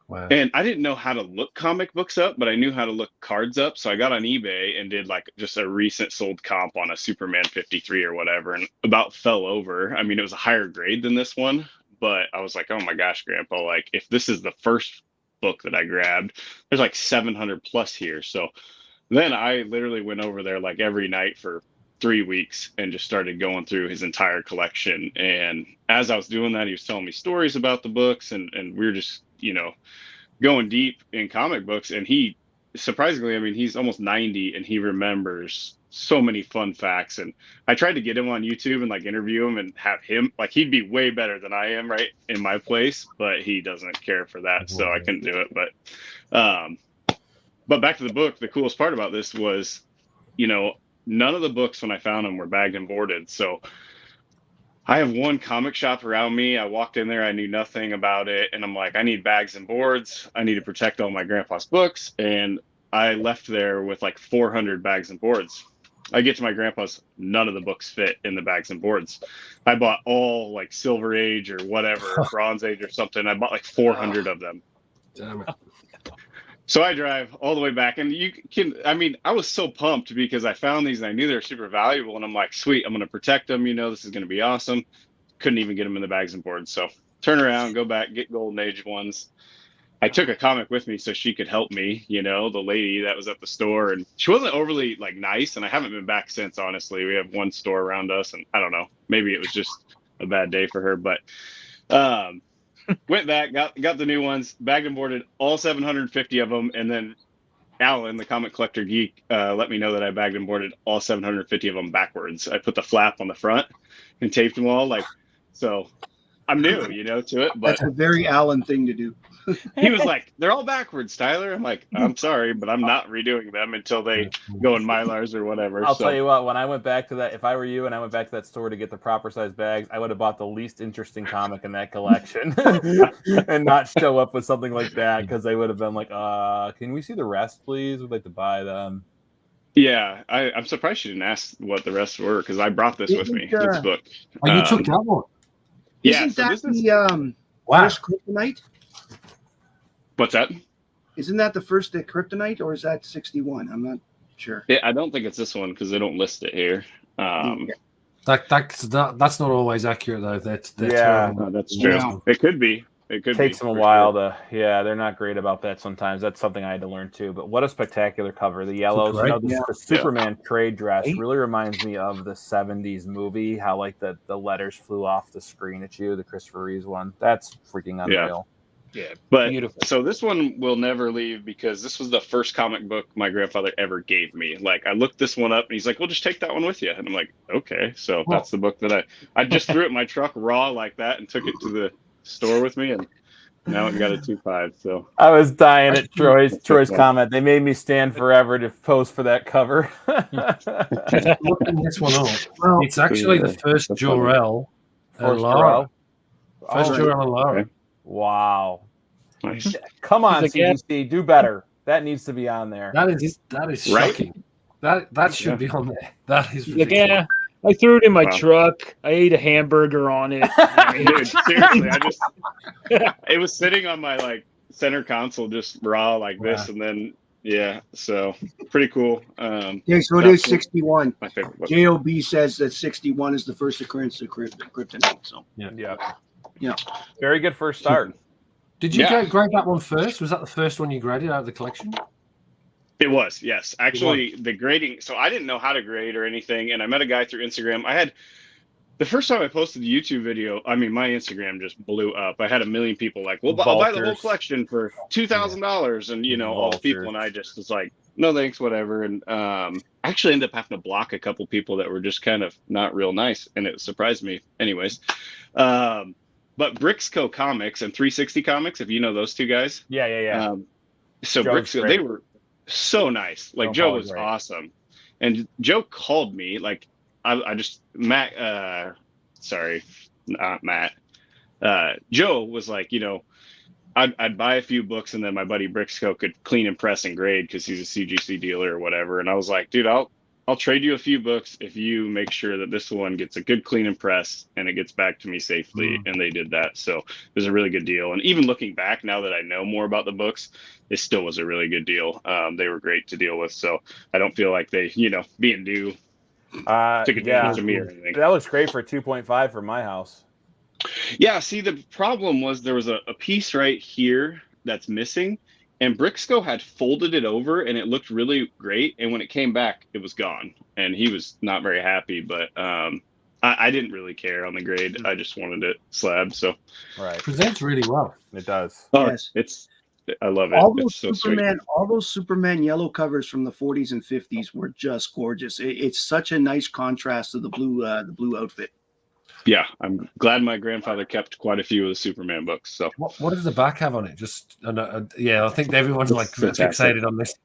Wow. And I didn't know how to look comic books up, but I knew how to look cards up. So I got on eBay and did like just a recent sold comp on a Superman 53 or whatever, and about fell over. I mean, it was a higher grade than this one, but I was like, oh my gosh, Grandpa, like if this is the first book that I grabbed, there's like 700 plus here. So then I literally went over there like every night for 3 weeks and just started going through his entire collection. And as I was doing that, he was telling me stories about the books, and we were just, you know, going deep in comic books. And he, surprisingly, I mean, he's almost 90 and he remembers so many fun facts. And I tried to get him on YouTube and like interview him and have him, like, he'd be way better than I am right in my place, but he doesn't care for that. So I couldn't do it. But back to the book, the coolest part about this was, you know, none of the books when I found them were bagged and boarded. So I have one comic shop around me. I walked in there, I knew nothing about it. And I'm like, I need bags and boards. I need to protect all my grandpa's books. And I left there with like 400 bags and boards. I get to my grandpa's, none of the books fit in the bags and boards. I bought all like Silver Age or whatever, Bronze Age or something. I bought like 400 of them. Damn it. So I drive all the way back, and you can, I mean, I was so pumped because I found these and I knew they were super valuable, and I'm like, sweet, I'm going to protect them. You know, this is going to be awesome. Couldn't even get them in the bags and boards. So turn around, go back, get Golden Age ones. I took a comic with me so she could help me, you know, the lady that was at the store, and she wasn't overly like nice, and I haven't been back since, honestly. We have one store around us, and I don't know, maybe it was just a bad day for her, but went back, got the new ones, bagged and boarded all 750 of them, and then Alan, the comic collector geek, let me know that I bagged and boarded all 750 of them backwards. I put the flap on the front and taped them all, like, so I'm new, you know, to it. But that's a very Alan thing to do. He was like, they're all backwards, Tyler. I'm like, I'm sorry, but I'm not redoing them until they go in Mylars or whatever. I'll tell you what, when I went back to that, if I were you and I went back to that store to get the proper size bags, I would have bought the least interesting comic in that collection and not show up with something like that, because they would have been like, can we see the rest, please? We'd like to buy them. Yeah, I'm surprised she didn't ask what the rest were, because I brought this with me, this book. Oh, you took that one? Yeah, Isn't so that this is, the Wow. first Kryptonite? what's that? Isn't that the first Kryptonite, or is that 61? I'm not sure. Yeah, I don't think it's this one because they don't list it here. That's not always accurate though. That's That's true. Yeah. It could be. It could Takes be, them a for while sure. they're not great about that sometimes. That's something I had to learn too. But what a spectacular cover. The yellows, you know, the Superman trade dress really reminds me of the 70s movie, how like the letters flew off the screen at you, the Christopher Reeves one. That's freaking unreal. Yeah, But beautiful. so this one will never leave because this was the first comic book my grandfather ever gave me. Like I looked this one up and he's like, well, just take that one with you. And I'm like, okay. So that's the book that I just threw it in my truck raw like that and took it to the store with me, and now I've got a 2.5. So I was dying at Troy's comment. They made me stand forever to post for that cover. Looking this one up. Well, it's actually the first Jor-El and Lara. First Jor-El and Lara. Okay. Wow. Nice. Come on, CGC, do better. That needs to be on there. That is shocking. That should be on there. That is ridiculous. Yeah, I threw it in my truck. I ate a hamburger on it. Dude, seriously, it was sitting on my like center console just raw like this, and then so pretty cool. Okay, so it is 61. My favorite book. JOB says that 61 is the first occurrence of Kryptonite. So yeah. Very good first start. Did you grade that one first? Was that the first one you graded out of the collection? It was, yes. Actually, the grading. So I didn't know how to grade or anything, and I met a guy through Instagram. The first time I posted the YouTube video, I mean, my Instagram just blew up. I had 1 million people like, well, I'll buy the whole collection for $2,000. And, all the people. And I just was like, no, thanks, whatever. And actually ended up having to block a couple people that were just kind of not real nice. And it surprised me anyways. But Brixco Comics and 360 Comics, if you know those two guys. Yeah. So Brixco, they were so nice. Like Joe was awesome. And Joe called me like, Matt, sorry, not Matt. Joe was like, I'd buy a few books and then my buddy Brixco could clean and press and grade because he's a CGC dealer or whatever. And I was like, dude, I'll trade you a few books if you make sure that this one gets a good clean and press and it gets back to me safely. And they did that. So it was a really good deal. And even looking back now that I know more about the books, it still was a really good deal. They were great to deal with. So I don't feel like they, being new, took advantage of me or anything. That looks great for 2.5 for my house. Yeah, see, the problem was there was a piece right here that's missing, and Brixco had folded it over, and it looked really great. And when it came back, it was gone, and he was not very happy. But I didn't really care on the grade. I just wanted it slabbed. So Presents really well. It does. Oh, yes. I love it. All those it's so all those Superman yellow covers from the 40s and 50s were just gorgeous. It's such a nice contrast to the blue outfit. Yeah, I'm glad my grandfather kept quite a few of the Superman books. So what does the back have on it? Just I think everyone's like fixated on this.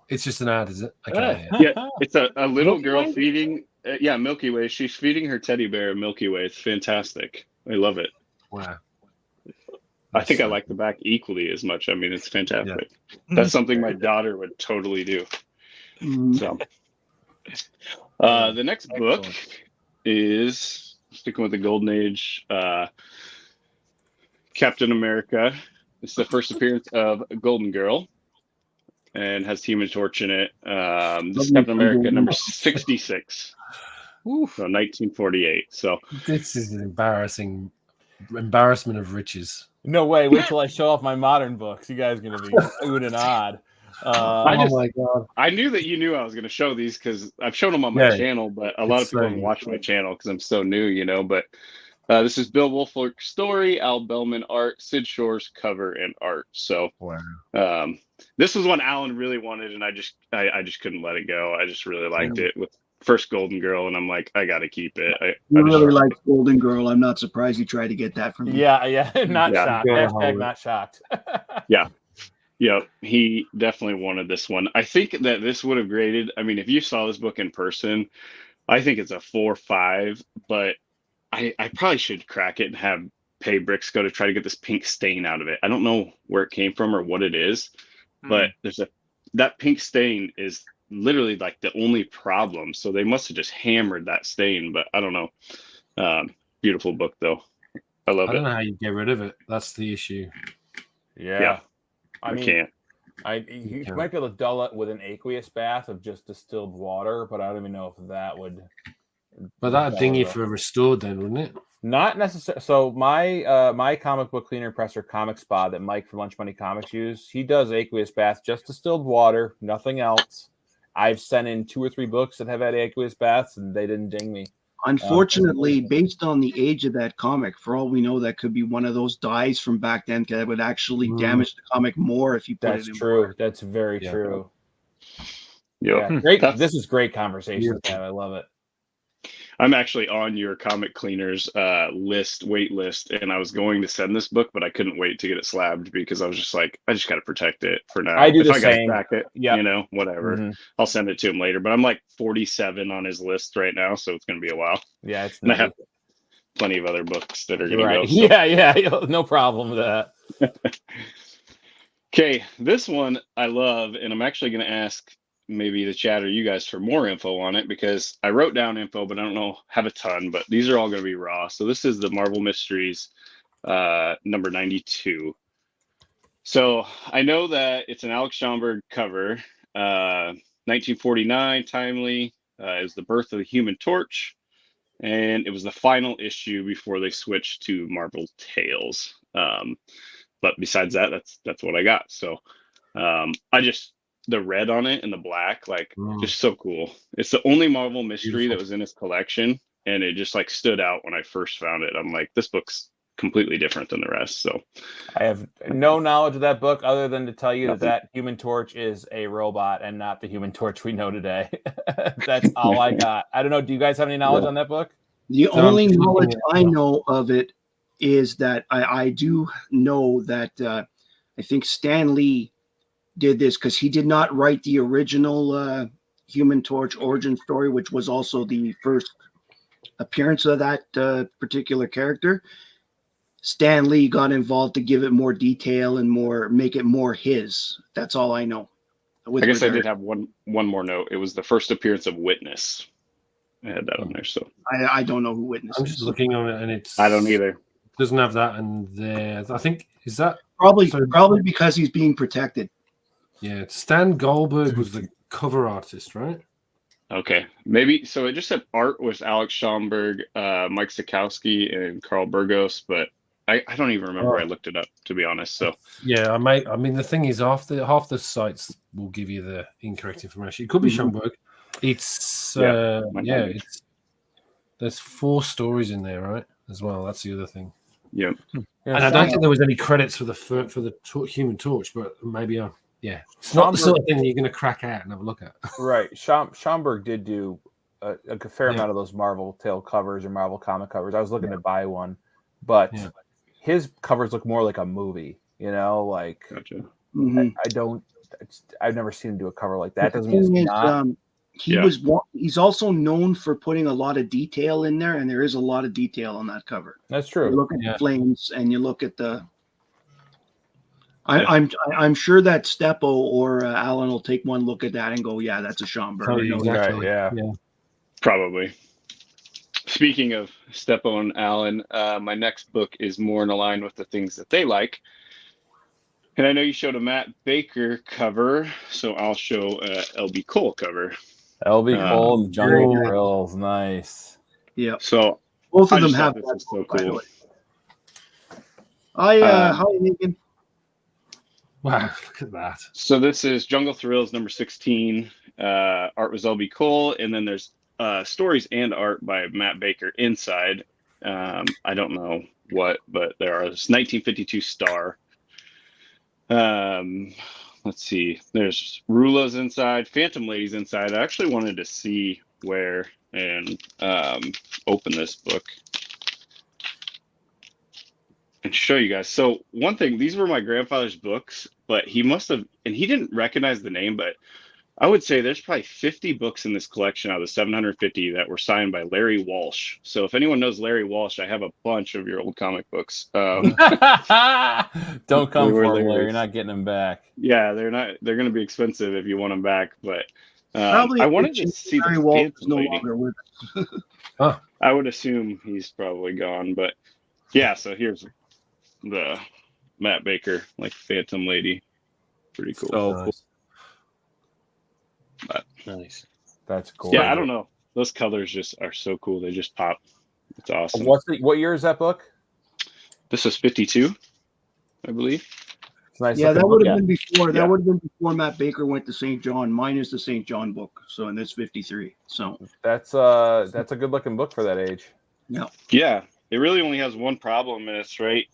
It's just an ad, is it? Okay, yeah, it's a little girl feeding. Milky Way. She's feeding her teddy bear Milky Way. It's fantastic. I love it. Wow. I think I like the back equally as much. I mean, it's fantastic. Yeah. That's something my daughter would totally do. So, the next book is sticking with the Golden Age. Captain America. It's the first appearance of Golden Girl, and has Human Torch in it. This is Captain America number 66. So 1948. So this is an embarrassment of riches. No way. Wait till I show off my modern books. You guys are going to be oohed and awed. My God. I knew that you knew I was going to show these because I've shown them on my channel, but a lot of people don't watch my channel because I'm so new, But this is Bill Wolfolk story, Al Bellman art, Sid Shore's cover and art. So this was one Alan really wanted, and I just couldn't let it go. I just really liked it with first Golden Girl, and I'm like, I got to keep it. I really like Golden Girl. I'm not surprised you tried to get that from me. Yeah. Not shocked. Hashtag not shocked. Yeah, he definitely wanted this one. I think that this would have graded. I mean, if you saw this book in person, I think it's a 4-5, but I probably should crack it and pay Brixco to try to get this pink stain out of it. I don't know where it came from or what it is, but that pink stain is literally like the only problem. So they must have just hammered that stain, but I don't know. Beautiful book though. I love it. I don't know how you get rid of it. That's the issue. Yeah. I can't. You might be able to dull it with an aqueous bath of just distilled water, but I don't even know if that would. But that'd ding you for restored then, wouldn't it? Not necessarily. So my comic book cleaner presser Comic Spa that Mike from Lunch Money Comics used, he does aqueous bath, just distilled water, nothing else. I've sent in 2 or 3 books that have had aqueous baths, and they didn't ding me. Unfortunately, based on the age of that comic, for all we know, that could be one of those dyes from back then that would actually damage the comic more if you put it in water. That's very true. Yeah. Great. This is great conversation, man. I love it. I'm actually on your comic cleaners wait list, and I was going to send this book, but I couldn't wait to get it slabbed because I was just like, I just got to protect it for now. I do if the I same. Gotta crack it, whatever. I'll send it to him later. But I'm like 47 on his list right now, so it's going to be a while. Yeah, it's. And I have plenty of other books that are going to go. So. Yeah, no problem with that. Okay, this one I love, and I'm actually going to ask maybe the chat or you guys for more info on it because I wrote down info, but I don't have a ton, but these are all going to be raw. So this is the Marvel Mysteries number 92. So I know that it's an Alex Schomburg cover, 1949, timely. It was the birth of the Human Torch. and it was the final issue before they switched to Marvel Tales. But besides that, that's what I got. So I just, the red on it and the black, like just so cool. It's the only Marvel mystery that was in his collection, and it just like stood out when I first found it. I'm like, this book's completely different than the rest. So I have no knowledge of that book other than to tell you Nothing. that Human Torch is a robot and not the Human Torch we know today. That's all I got. I don't know. Do you guys have any knowledge on that book? The only knowledge I know of it is that I do know that I think Stan Lee did this because he did not write the original Human Torch origin story, which was also the first appearance of that particular character. Stan Lee got involved to give it more detail and make it more his. That's all I know. I guess I did have one more note. It was the first appearance of Witness. I had that on there, so I don't know who Witness I'm is. just looking on it, and it's I don't either. Doesn't have that in there. I think is that probably because he's being protected. Yeah, Stan Goldberg was the cover artist, right? Okay, maybe so. It just said art was Alex Schomburg, Mike Sikowski, and Carl Burgos, but I don't even remember. I looked it up, to be honest. So yeah, I mean, the thing is, half the sites will give you the incorrect information. It could be Schomburg. It's there's 4 stories in there, right? As well. That's the other thing. Yeah. And I don't think there was any credits for the Human Torch, but maybe it's not the sort of thing you're going to crack out and have a look at. Right. Schomburg did do a fair amount of those Marvel Tale covers or Marvel comic covers. I was looking to buy one, but his covers look more like a movie. You know, like gotcha. I've never seen him do a cover like that. Doesn't mean it's not. He's also known for putting a lot of detail in there, and there is a lot of detail on that cover. That's true. You look at the flames, and you look at the. I'm sure that Steppo or Alan will take one look at that and go, yeah, that's a Schomburg. Oh, exactly. Yeah, probably. Speaking of Steppo and Alan, my next book is more in line with the things that they like. And I know you showed a Matt Baker cover, so I'll show a LB Cole cover. LB Cole and Jungle Thrills, nice. Yeah. So both of them have that. This is so cool. How are you thinking? Wow, look at that. So this is Jungle Thrills number 16. Art was LB Cole, and then there's stories and art by Matt Baker inside. I don't know what, but there are this 1952 star. Let's see. There's Rula's inside, Phantom Lady's inside. I actually wanted to see where and open this book and show you guys. So one thing, these were my grandfather's books, but he must have, and he didn't recognize the name, but I would say there's probably 50 books in this collection out of the 750 that were signed by Larry Walsh. So if anyone knows Larry Walsh, I have a bunch of your old comic books. Don't come for them, Larry. You're not getting them back. Yeah, they're not. They're going to be expensive if you want them back. But probably I wanted to see Larry the Walsh Phantom is no Lady. longer with us. I would assume he's probably gone. But yeah, so here's the Matt Baker, like Phantom Lady. Pretty cool. So nice. But, nice. That's cool. Yeah, I don't know. Those colors just are so cool. They just pop. It's awesome. What year is that book? This is 52, I believe. Nice. Yeah, that would have been before. That would have been before Matt Baker went to St. John. Mine is the St. John book. So, and this 53. So that's a good looking book for that age. Yeah. Yeah. It really only has one problem, and it's right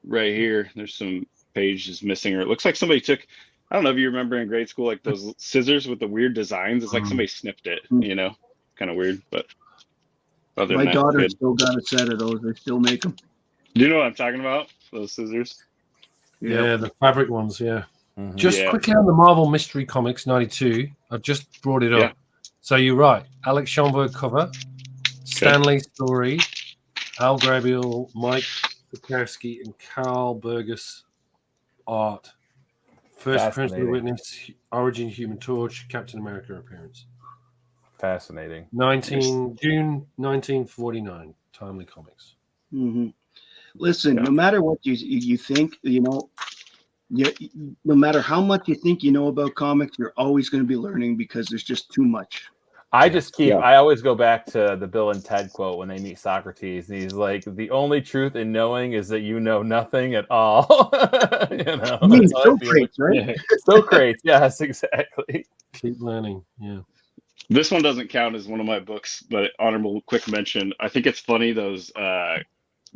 here. There's some pages missing, or it looks like somebody took. I don't know if you remember in grade school, like those scissors with the weird designs. It's like somebody snipped it, you know, kind of weird. But other my than daughter that, still got a set of those. They still make them. Do you know what I'm talking about? Those scissors. Yeah, the fabric ones. Yeah. Mm-hmm. Just quickly on the Marvel Mystery Comics 92. I've just brought it up. Yeah. So you're right. Alex Schomburg cover, Stanley story, Al Grabiel, Mike Sikowski, and Carl Burgess art. First Principal Witness, Origin Human Torch, Captain America appearance. Fascinating. June 1949, Timely Comics. Mm-hmm. Listen, no matter what you think, you know, no matter how much you think you know about comics, you're always going to be learning because there's just too much. I always go back to the Bill and Ted quote when they meet Socrates, and he's like, "The only truth in knowing is that you know nothing at all." You mean Socrates, right? Socrates, yes, exactly. Keep learning. Yeah. This one doesn't count as one of my books, but honorable quick mention. I think it's funny those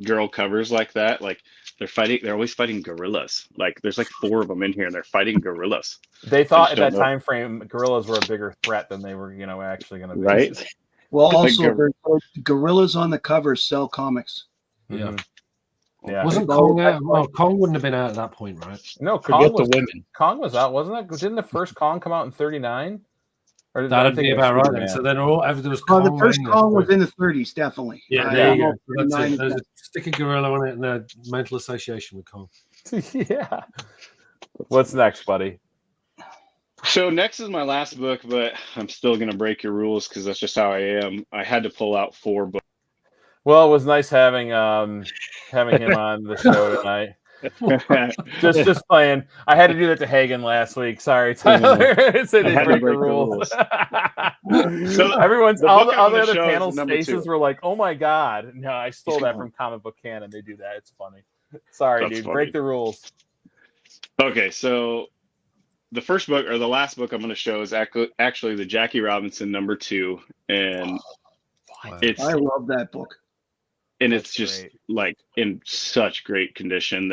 girl covers like that. Like they're always fighting gorillas. Like there's like 4 of them in here, and they're fighting gorillas. They thought at that time frame gorillas were a bigger threat than they were, actually going to be. Right. Well, also, gorillas on the cover sell comics. Yeah. Mm-hmm. Yeah. Wasn't Kong out? Well, Kong wouldn't have been out at that point, right? No, Forget the women. Kong was out, wasn't it? Didn't the first Kong come out in 39? Or That'd be about right then. So then there was Kong. The first Kong was in the 30s, definitely. Yeah, there you go. That's it. There's a stick of gorilla on it and a mental association with Kong. Yeah. What's next, buddy? So next is my last book, but I'm still going to break your rules because that's just how I am. I had to pull out 4 books. Well, it was nice having him on the show tonight. just playing. I had to do that to Hagen last week. Sorry, Tyler. Say they break the rules. So all the other panel faces were like, "Oh my god!" No, I stole that from Comic Book Canon. They do that. It's funny. Sorry, that's dude. Funny. Break the rules. Okay, so the first book or the last book I'm going to show is actually the Jackie Robinson #2, and I love that book. And it's just like in such great condition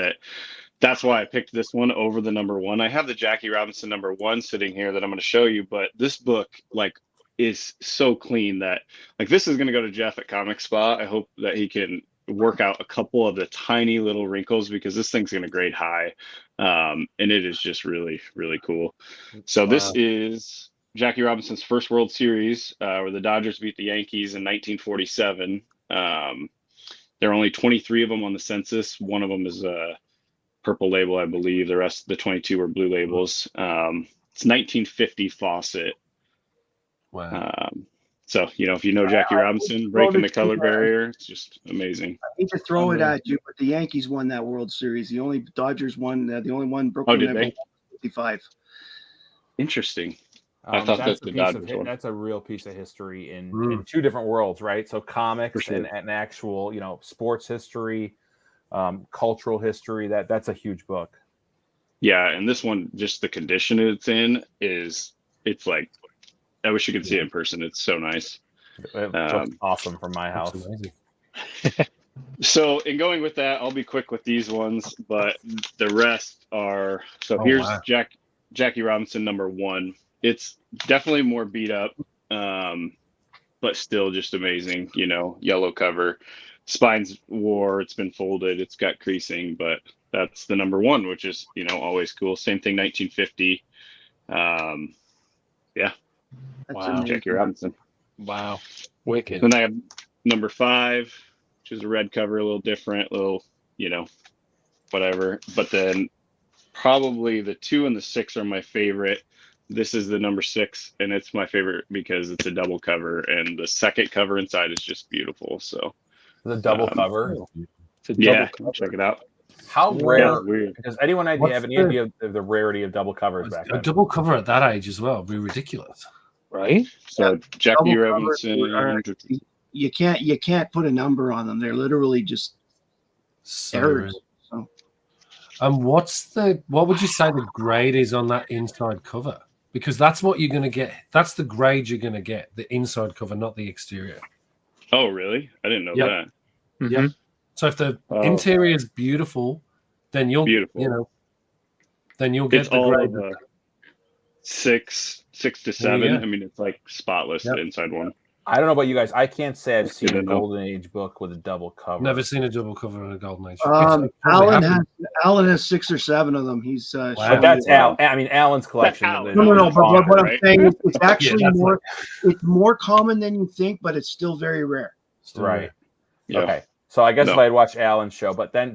that's why I picked this one over the #1. I have the Jackie Robinson #1 sitting here that I'm going to show you, but this book like is so clean that like this is going to go to Jeff at Comic Spa. I hope that he can work out a couple of the tiny little wrinkles because this thing's going to grade high, and it is just really, really cool. So this is Jackie Robinson's first World Series where the Dodgers beat the Yankees in 1947. There are only 23 of them on the census. One of them is a purple label, I believe. The rest, the 22 were blue labels. It's 1950 Fawcett. Wow. So, if you know Jackie Robinson, breaking the color barrier, it's just amazing. I hate to throw it at you, but the Yankees won that World Series. The only Dodgers won, the only one Brooklyn ever won 55. Interesting. I thought that's the Dodgers one. That's a real piece of history in 2 different worlds, right? So comics and actual, sports history, cultural history. That's a huge book. Yeah, and this one, just the condition it's in it's like, I wish you could see it in person. It's so nice. It looks awesome from my house. So in going with that, I'll be quick with these ones, but the rest are here's Jackie Robinson #1. It's definitely more beat up, but still just amazing. Yellow cover, spine's wore, it's been folded, it's got creasing, but that's the #1, which is always cool. Same thing, 1950. Yeah. Wow, Jackie Robinson. Wow, wicked. Then I have #5, which is a red cover, a little different, whatever. But then probably the 2 and the 6 are my favorite. This is the #6, and it's my favorite because it's a double cover, and the second cover inside is just beautiful. So the double cover. Cover. Check it out. How rare? Does anyone have any idea of the rarity of double covers back then? A double cover at that age as well would be ridiculous, right? So Jackie Robinson. You can't put a number on them. They're literally just errors. So. What would you say the grade is on that inside cover? Because that's what you're going to get. That's the grade you're going to get, the inside cover, not the exterior. Oh, really? I didn't know that. Mm-hmm. Yeah. So if the interior is beautiful, then you'll then you'll get the grade. 6 to 7. Yeah. I mean, it's like spotless, the inside one. I don't know about you guys. I can't say I've seen a Golden Age book with a double cover. Never seen a double cover in a Golden Age. Alan has 6 or 7 of them. He's but that's Al. I mean, Alan's collection. No. But what I'm saying is, it's actually more. It's more common than you think, but it's still very rare. Right. Yeah. Okay. So I guess if I had watched Alan's show, but I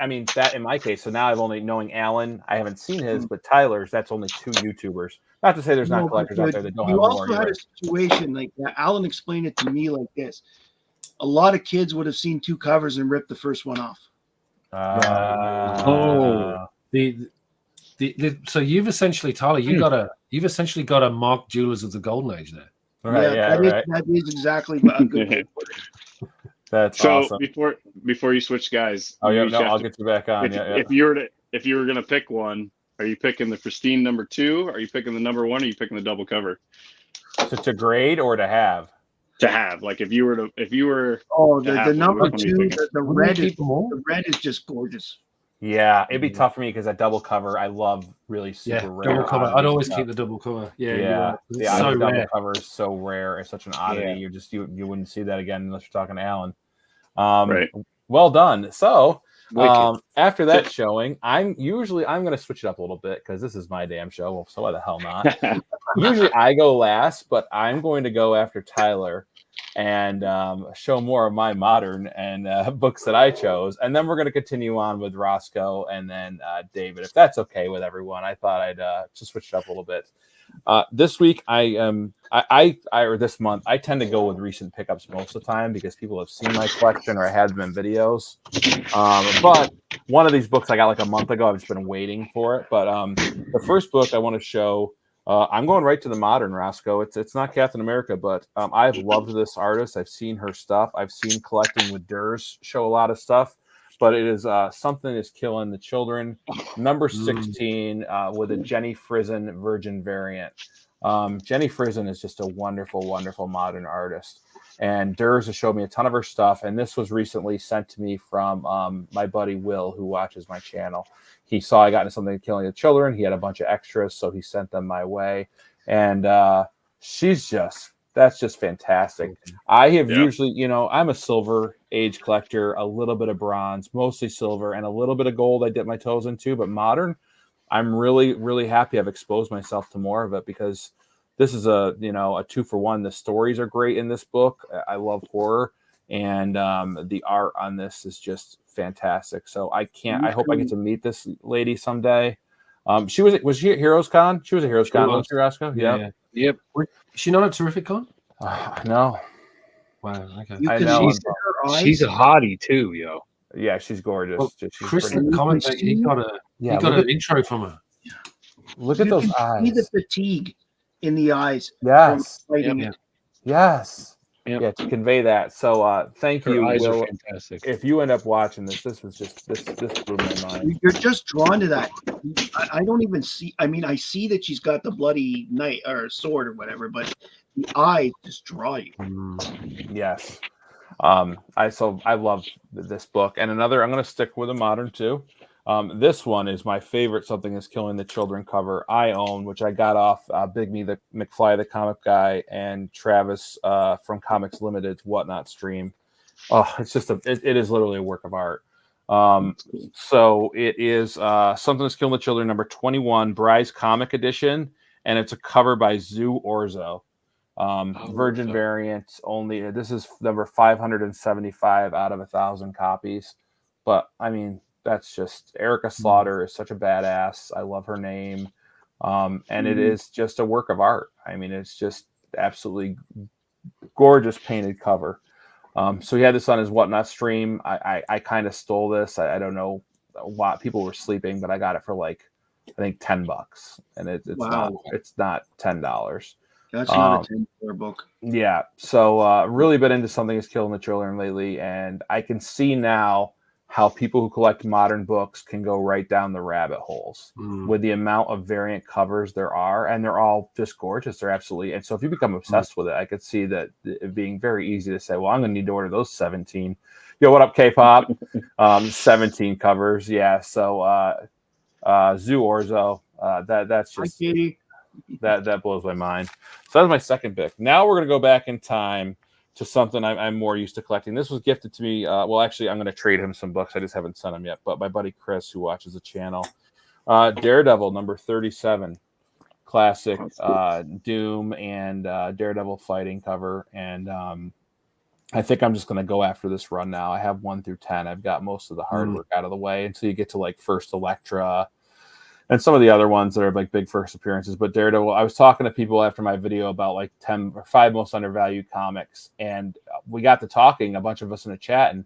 mean that in my case. So now I've only knowing Alan, I haven't seen his, but Tyler's. That's only 2 YouTubers. Not to say there's not collectors out there that don't have more. You also had a situation like Alan explained it to me like this: a lot of kids would have seen 2 covers and ripped the first one off. So you've essentially, Tyler, you've essentially got a Mark Jewelers of the Golden Age there. Right, that is exactly a good way to put it. That's so awesome. before you switch guys, Oh you yeah, each no, have I'll to- get you back on. if you were gonna pick one, are you picking the pristine number 2? Are you picking the number 1? Or are you picking the double cover? To grade or to have? To have, like, if you were Oh, to the have one, number which one are you 2, picking? the Wouldn't red you is keep them all? the red is just gorgeous. Yeah, it'd be tough for me because that double cover, I love really super rare. Double cover. I'd oddities always and keep stuff. the double cover. Yeah, Yeah, it's the so double rare. cover is so rare. It's such an oddity. Yeah. You wouldn't see that again unless you're talking to Alan. Right. Well done. So Wicked. after that showing, I'm going to switch it up a little bit because this is my damn show. Well, so why the hell not? Usually I go last, but I'm going to go after Tyler and show more of my modern and books that I chose, and then we're going to continue on with Rosco and then David, if that's okay with everyone. I thought I'd just switch it up a little bit. This week, or this month, I tend to go with recent pickups most of the time because people have seen my collection or I had them in videos. But one of these books I got like a month ago. I've just been waiting for it. But the first book I want to show, I'm going right to the modern, Rosco. It's not Captain America, but I've loved this artist. I've seen her stuff. I've seen Collecting with Durs show a lot of stuff. But it is Something is Killing the Children, number 16, with a Jenny Frison Virgin variant. Jenny Frison is just a wonderful, wonderful modern artist. And Durs has showed me a ton of her stuff. And this was recently sent to me from my buddy Will, who watches my channel. He saw I got into Something Killing the Children. He had a bunch of extras, so he sent them my way. And that's just fantastic. I have usually, I'm a silver age collector, a little bit of bronze, mostly silver, and a little bit of gold I dip my toes into. But modern, I'm really, really happy I've exposed myself to more of it because this is a 2-for-1. The stories are great in this book. I love horror, and the art on this is just fantastic. So I hope I get to meet this lady someday. Was she at Heroes Con? She was at Heroes Con, wasn't she, Rosco? Yeah. Yep. Is she not at Terrific Con? No. Wow. Okay. You I can know. see her eyes. She's a hottie too, yo. Yeah, she's gorgeous. Well, She's Chris, pretty. the comment, he got an intro from her. Look at those See the eyes. fatigue in the eyes. Yes. From fighting it. Yes. Yep. Yeah, to convey that. So thank Her you, eyes Will. are fantastic. If you end up watching this was just this blew my mind. You're just drawn to that. I don't even see. I mean, I see that she's got the bloody knife or sword or whatever, but the eyes just draw you. Yes. I love this book. And another, I'm going to stick with a modern too. This one is my favorite. Something is Killing the Children cover I own, which I got off Big Me the McFly the comic guy and Travis from Comics Limited's Whatnot stream. Oh, it's just it is literally a work of art. So it is Something is Killing the Children number 21, Bry's comic edition, and it's a cover by Zoo Orzo. Virgin variant only. This is number 575 out of 1,000 copies. But I mean, that's just Erica Slaughter is such a badass. I love her name. And it is just a work of art. I mean, it's just absolutely gorgeous painted cover. So he had this on his Whatnot stream. I kind of stole this. I don't know why people were sleeping, but I got it for like, I think $10, and it's not $10. That's not a $10 book. Yeah. So really been into Something is Killing the Children lately, and I can see now how people who collect modern books can go right down the rabbit holes with the amount of variant covers there are, and they're all just gorgeous. They're absolutely, and so if you become obsessed with it, I could see that it being very easy to say, well, I'm going to need to order those 17. Yo, what up, K-pop? 17 covers. Yeah. So Zoo Orzo, that's just that blows my mind. So that's my second pick. Now we're going to go back in time to something I'm more used to collecting. This was gifted to me. Well, actually, I'm going to trade him some books. I just haven't sent him yet. But my buddy Chris, who watches the channel, Daredevil number 37, classic Doom and Daredevil fighting cover. And I think I'm just going to go after this run now. I have 1 through 10. I've got most of the hard work out of the way until you get to like First Elektra and some of the other ones that are like big first appearances. But Daredevil, I was talking to people after my video about like 10 or 5 most undervalued comics, and we got to talking, a bunch of us in a chat, and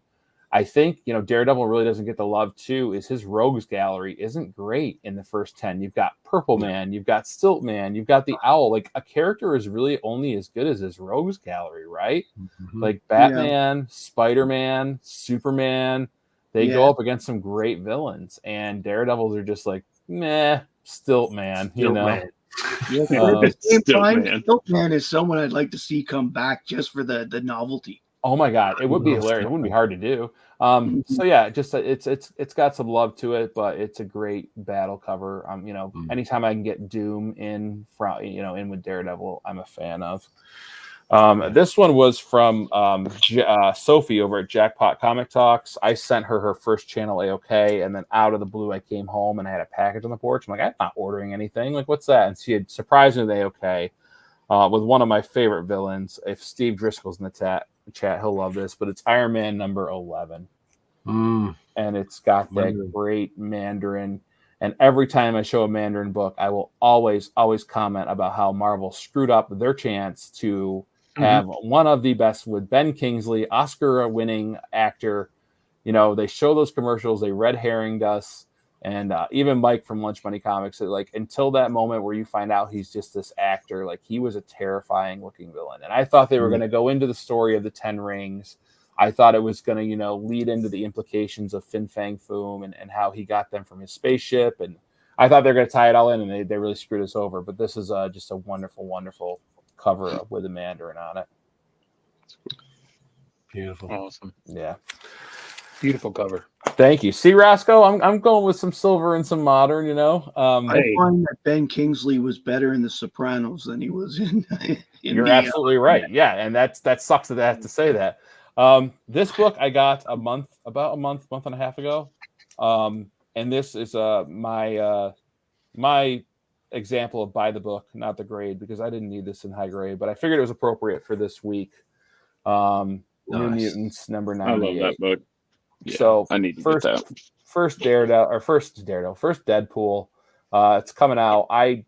I think, Daredevil really doesn't get the love too, is his rogues gallery isn't great in the first 10. You've got Purple Man, you've got Stilt Man, you've got the Owl. Like, a character is really only as good as his rogues gallery, right? Mm-hmm. Like Batman, Spider-Man, Superman, they go up against some great villains, and Daredevils are just like, meh, Stilt Man, Man. Yeah, at the same time, Stilt Man is someone I'd like to see come back just for the novelty. Oh my God, it would be hilarious. It wouldn't be hard to do. So yeah, just it's got some love to it, but it's a great battle cover. Anytime I can get Doom in with Daredevil, I'm a fan of. This one was from Sophie over at Jackpot Comic Talks. I sent her first channel AOK, and then out of the blue, I came home and I had a package on the porch. I'm like, I'm not ordering anything. Like, what's that? And she had surprised me with AOK with one of my favorite villains. If Steve Driscoll's in the chat, he'll love this, but it's Iron Man number 11. And it's got that great Mandarin. And every time I show a Mandarin book, I will always comment about how Marvel screwed up their chance to have one of the best with Ben Kingsley, Oscar-winning actor. They show those commercials, they red herringed us. And even Mike from Lunch Money Comics, like, until that moment where you find out he's just this actor, like, he was a terrifying looking villain. And I thought they were going to go into the story of the 10 Rings. I thought it was going to, lead into the implications of Fin Fang Foom and how he got them from his spaceship. And I thought they were going to tie it all in, and they really screwed us over. But this is just a wonderful, wonderful cover up with a Mandarin on it. Beautiful. Awesome. Yeah. Beautiful cover. Thank you. See, Rosco, I'm going with some silver and some modern, I find that Ben Kingsley was better in The Sopranos than he was in You're absolutely right. Yeah, and that sucks that I have to say that. This book I got about a month and a half ago. And this is my example of buy the book, not the grade, because I didn't need this in high grade, but I figured it was appropriate for this week. New Mutants number 98. I love that book. Yeah, so I need to first get that. first Deadpool. It's coming out. I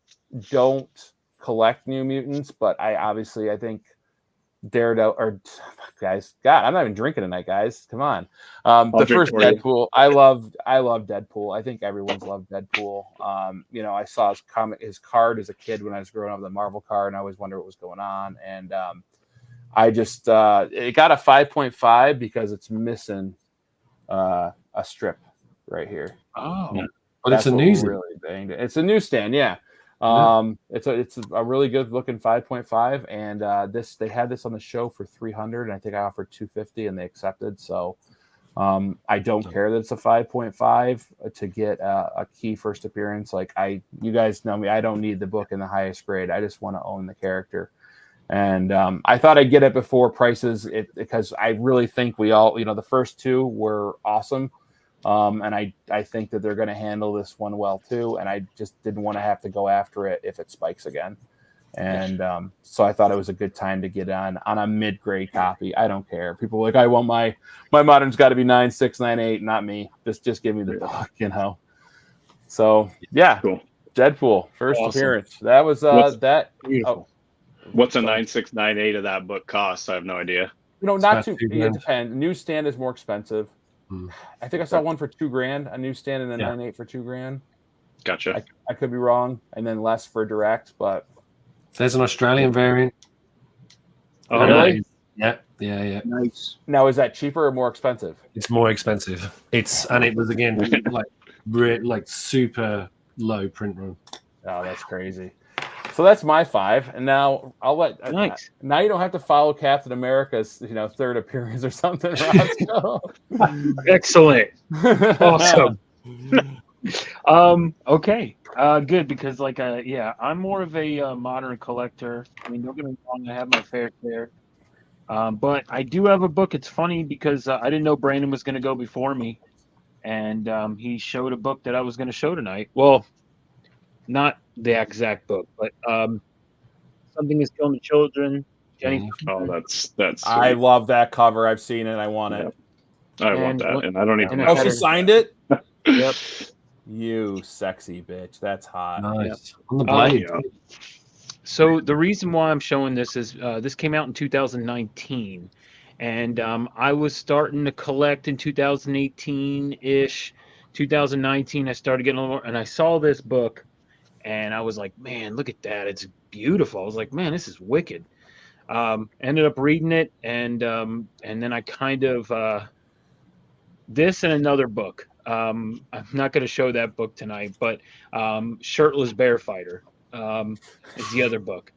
don't collect New Mutants, but I think Daredevil, or guys, God, I'm not even drinking tonight, guys. Come on. The first Deadpool, I love Deadpool. I think everyone's loved Deadpool. I saw his card as a kid when I was growing up, the Marvel card, and I always wondered what was going on. And I just it got a 5.5 because it's missing a strip right here. Oh, but it's a news. Really banged it. It's a newsstand, yeah. It's a really good looking 5.5, and they had this on the show for 300, and I think I offered 250, and they accepted. So I don't care that it's a 5.5 to get a key first appearance. Like you guys know me, I don't need the book in the highest grade. I just want to own the character. And I thought I'd get it before prices, because I really think we all, the first two were awesome. And I think that they're going to handle this one well too. And I just didn't want to have to go after it if it spikes again. And so I thought it was a good time to get on a mid-grade copy. I don't care. People are like, I want my modern's got to be 9.6, 9.8, not me. Just give me the book, So yeah, cool. Deadpool first appearance. That was that. Beautiful. What's a 9.6, 9.8 of that book cost? I have no idea. Not too. It depends. Newsstand is more expensive. I think I saw one for $2,000, a newsstand, and then 9.8 for $2,000. Gotcha. I could be wrong, and then less for direct, but there's an Australian variant. Oh, really? Yeah. Nice. Now, is that cheaper or more expensive? It's more expensive. It was again like super low print run. Oh, that's crazy. So that's my 5, and now I'll let. Nice. Now you don't have to follow Captain America's, third appearance or something. Excellent. Awesome. Okay. Good, because I'm more of a modern collector. I mean, don't get me wrong, I have my fair share. But I do have a book. It's funny because I didn't know Brandon was going to go before me, and he showed a book that I was going to show tonight. Well, not the exact book, but Something is Killing the Children. Jenny. Oh, that's sweet. I love that cover. I've seen it. I want it. I want that, and I don't even. Oh, she signed it. Yep. You sexy bitch. That's hot. Nice. On the blade. So the reason why I'm showing this is this came out in 2019, And I was starting to collect in 2018-ish, 2019. I started getting a little more, and I saw this book, and I was like, man, look at that. It's beautiful. I was like, man, this is wicked. Ended up reading it, and then I kind of this and another book. I'm not going to show that book tonight, but Shirtless Bear Fighter is the other book.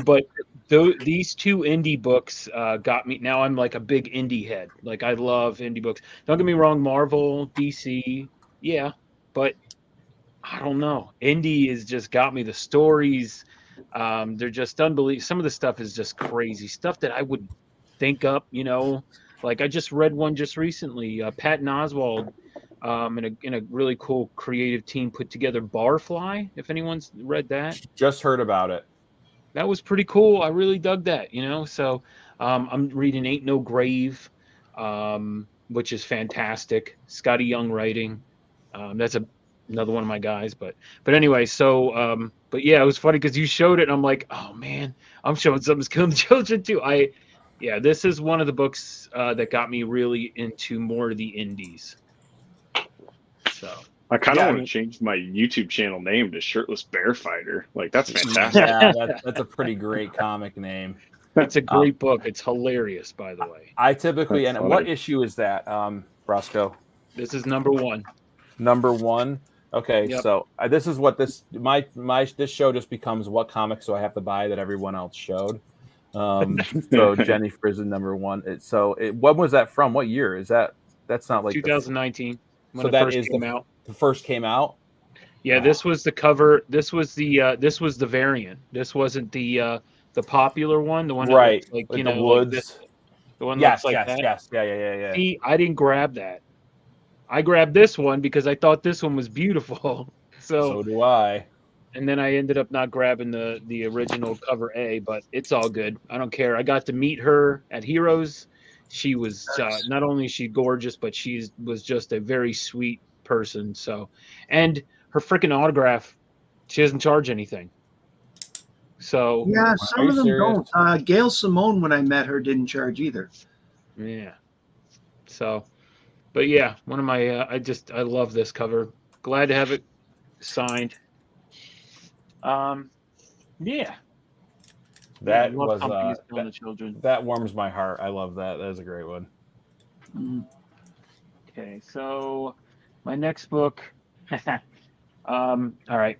But these two indie books got me. Now I'm like a big indie head. Like I love indie books. Don't get me wrong, Marvel, DC, yeah, but I don't know. Indie has just got me. The stories, they're just unbelievable. Some of the stuff is just crazy stuff that I would think up. Like I just read one just recently. Patton Oswalt, in a really cool creative team put together Barfly. If anyone's read that, Just heard about it. that was pretty cool. I really dug that. So I'm reading Ain't No Grave, which is fantastic. Scotty Young writing. That's another one of my guys, but anyway, so but yeah, it was funny because you showed it and I'm like, oh man, I'm showing something's killing the children too. Yeah, this is one of the books that got me really into more of the indies. So I kind of want to change my YouTube channel name to Shirtless Bear Fighter. Like that's fantastic. Yeah, that's a pretty great comic name. It's a great book. It's hilarious, by the way. I typically, and what issue is that, Rosco? This is number 1. Number 1. Okay, Yep. so this is what this show just becomes what comics do I have to buy that everyone else showed. So Jenny Frizen number 1. When was that from? What year is that? That's not like 2019. So that is the first came out. Yeah, this was the cover. This was the variant. This wasn't the popular one. The one that right, looks like the woods. Like the one yes, looks like yes, that. Yes, yeah. See, I didn't grab that. I grabbed this one because I thought this one was beautiful. So do I. And then I ended up not grabbing the original cover A, but it's all good. I don't care. I got to meet her at Heroes. She was not only is she gorgeous, but she was just a very sweet person. So, and her freaking autograph, she doesn't charge anything. So yeah, some of them serious? Don't. Gail Simone, when I met her, didn't charge either. Yeah. So, but yeah, one of my I love this cover. Glad to have it signed. Yeah. That was that warms my heart. I love that. That is a great one. Okay, so my next book. All right.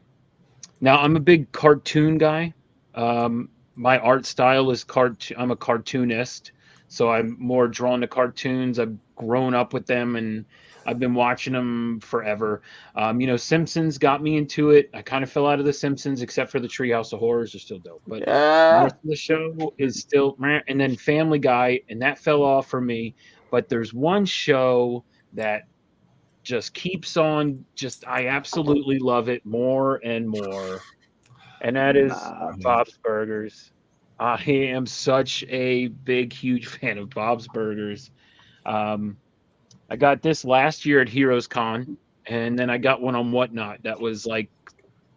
Now I'm a big cartoon guy. My art style is I'm a cartoonist, so I'm more drawn to cartoons. I've grown up with them and I've been watching them forever. Simpsons got me into it. I kind of fell out of the Simpsons, except for the Treehouse of Horrors. They're still dope, but the show is still. And then Family Guy, and that fell off for me. But there's one show that just keeps on. I absolutely love it more and more, and that is Bob's Burgers. I am such a big, huge fan of Bob's Burgers. I got this last year at Heroes Con, and then I got one on Whatnot that was like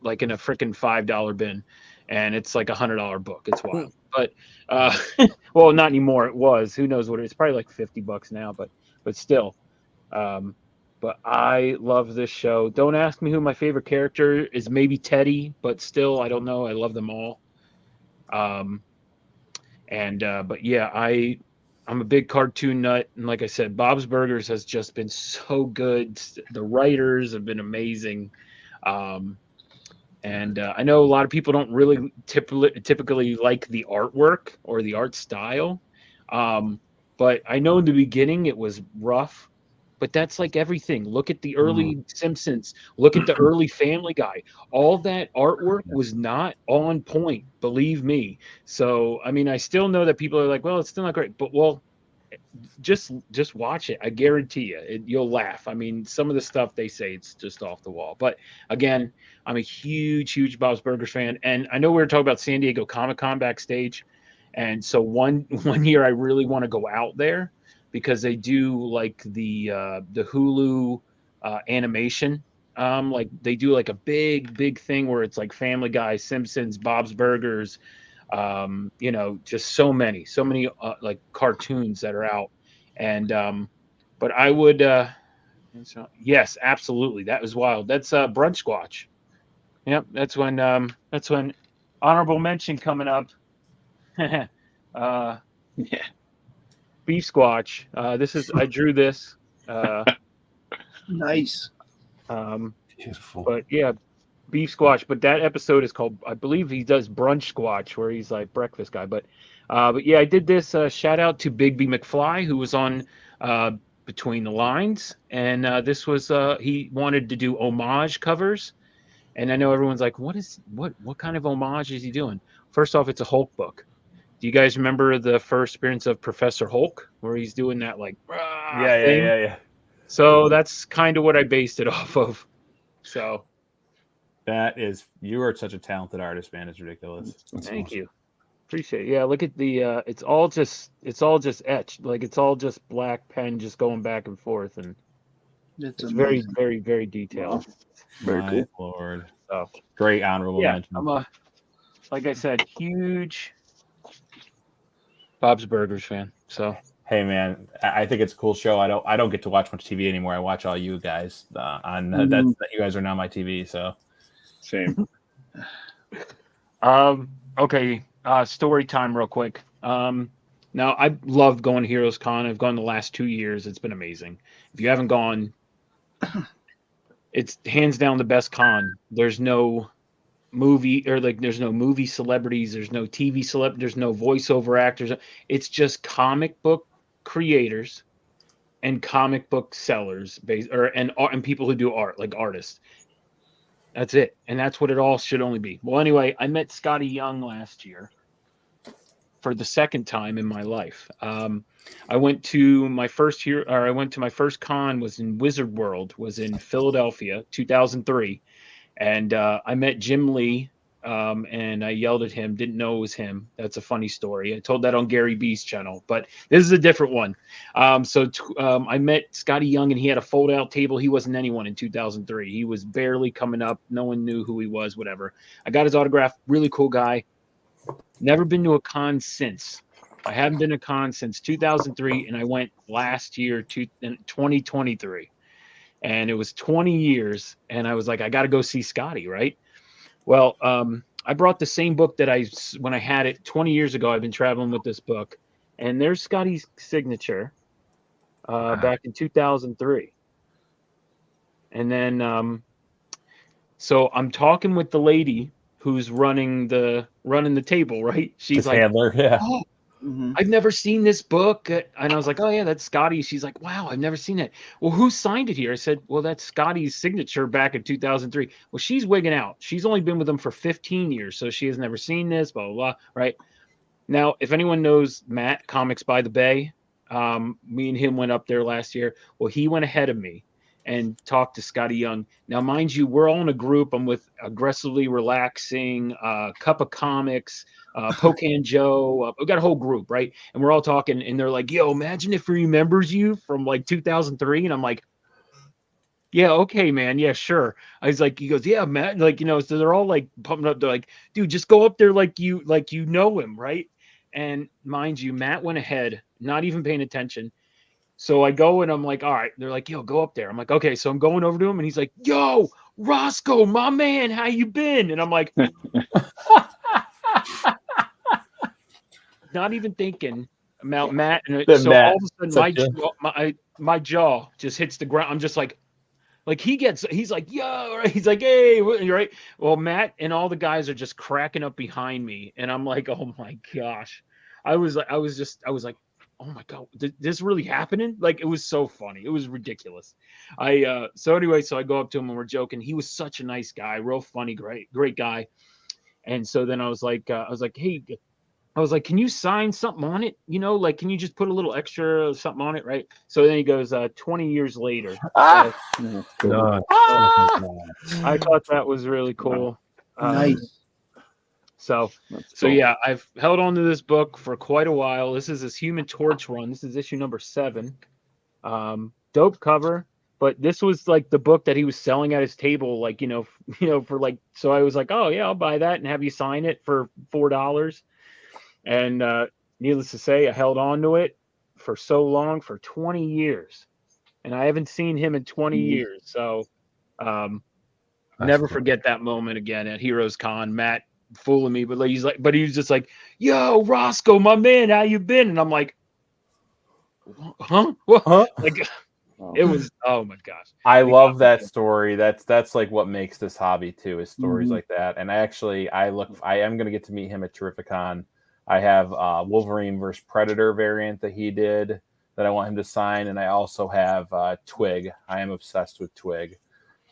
in a freaking $5 bin, and it's like $100 book. It's wild, but well, not anymore. It was. Who knows what it is? Probably like $50 now, but still. But I love this show. Don't ask me who my favorite character is. Maybe Teddy, but still, I don't know. I love them all. But yeah, I'm a big cartoon nut, and like I said, Bob's Burgers has just been so good. The writers have been amazing, and I know a lot of people don't really typically like the artwork or the art style, but I know in the beginning it was rough. But that's like everything. Look at the early Simpsons. Look at the early Family Guy. All that artwork was not on point, believe me. So, I mean, I still know that people are like, well, it's still not great. But, just watch it. I guarantee you, you'll laugh. I mean, some of the stuff they say, it's just off the wall. But, again, I'm a huge, huge Bob's Burgers fan. And I know we were talking about San Diego Comic-Con backstage. And so one year I really want to go out there, because they do like the Hulu animation. Like they do like a big thing where it's like Family Guy, Simpsons, Bob's Burgers, You know, just so many like cartoons that are out. And but I would yes, absolutely, that was wild. That's Brunch Squatch. Yep, that's when honorable mention coming up. uh Yeah. Beef Squatch. This is I drew this. Nice. Beautiful. But yeah, Beef Squatch. But that episode is called, I believe he does Brunch Squatch, where he's like breakfast guy. But yeah, I did this. Shout out to Big B McFly, who was on Between the Lines, and this was he wanted to do homage covers. And I know everyone's like, what kind of homage is he doing? First off, it's a Hulk book. Do you guys remember the first appearance of Professor Hulk, where he's doing that like thing? Yeah. So that's kind of what I based it off of. So That is, you are such a talented artist, man. It's ridiculous. thank you, appreciate it. Yeah, look at the it's all just etched, like it's all just black pen just going back and forth, and It's it's amazing. very detailed. Very My cool. Lord. So Great honorable yeah, mention. I'm a, like I said, huge Bob's Burgers fan. So Hey man, I think it's a cool show. I don't get to watch much TV anymore. I watch all you guys on that's you guys are now my TV. So Same. okay, story time real quick. Now I love going to Heroes Con. I've gone the last 2 years. It's been amazing. If you haven't gone, it's hands down the best con. There's no movie, or like there's no movie celebrities, there's no TV celeb, there's no voiceover actors. It's just comic book creators and comic book sellers, and people who do art, like artists. That's it, and that's what it all should only be. Well, anyway, I met Scotty Young last year for the second time in my life. I went to my first con was in Wizard World, was in Philadelphia, 2003, and I met Jim Lee. And I yelled at him, didn't know it was him. That's a funny story. I told that on Gary B's channel, but this is a different one. I met Scotty Young, and he had a fold-out table. He wasn't anyone in 2003. He was barely coming up. No one knew who he was, whatever. I got his autograph. Really cool guy. Never been to a con since. I haven't been to a con since 2003, and I went last year, 2023. And it was 20 years, and I was like, I got to go see Scotty, right? Well, I brought the same book that when I had it 20 years ago. I've been traveling with this book, and there's Scotty's signature back in 2003. And then, so I'm talking with the lady who's running the table, right? She's his like, handler, yeah. Oh, I've never seen this book. And I was like, oh, yeah, that's Scotty. She's like, wow, I've never seen it. Well, who signed it here? I said, well, that's Scotty's signature back in 2003. Well, she's wigging out. She's only been with him for 15 years, so she has never seen this, blah, blah, blah, right? Now, if anyone knows Matt, Comics by the Bay, me and him went up there last year. Well, he went ahead of me and talked to Scotty Young. Now, mind you, we're all in a group. I'm with Aggressively Relaxing, Cup of Comics, Pocan Joe. We've got a whole group, right? And we're all talking, and they're like, yo, imagine if he remembers you from like 2003. And I'm like, yeah, okay, man. Yeah, sure. I was like, he goes, yeah, Matt. Like, you know, so they're all like pumping up. They're like, dude, just go up there like you know him, right? And mind you, Matt went ahead, not even paying attention. So I go and I'm like, all right. They're like, yo, go up there. I'm like, okay. So I'm going over to him, and he's like, yo, Rosco, my man, how you been? And I'm like, not even thinking about Matt. And so Matt, all of a sudden, my jaw just hits the ground. I'm just like he's like, yo, right? He's like, hey, right? Well, Matt and all the guys are just cracking up behind me, and I'm like, oh my gosh. I was like, oh my God, this really happening? Like, it was so funny. It was ridiculous. So anyway, so I go up to him and we're joking. He was such a nice guy, real funny, great guy. And so then I was like, hey, can you sign something on it? You know, like, can you just put a little extra something on it? Right. So then he goes, 20 years later. I thought that was really cool. Nice. So yeah, I've held on to this book for quite a while. This is his Human Torch run. This is issue number 7. Dope cover, but this was like the book that he was selling at his table, like, you know, for like, so I was like, oh yeah, I'll buy that and have you sign it for $4. And needless to say, I held on to it for so long, for 20 years. And I haven't seen him in 20 years. So never forget that moment again at Heroes Con. Matt fooling me, but he was just like, "Yo, Rosco, my man, how you been?" And I'm like, "Huh? What?" Huh? Like, it was, oh my gosh. I love that story. That's like what makes this hobby too, is stories Mhm. like that. And I am gonna get to meet him at Terrificon. I have Wolverine versus Predator variant that he did that I want him to sign, and I also have Twig. I am obsessed with Twig,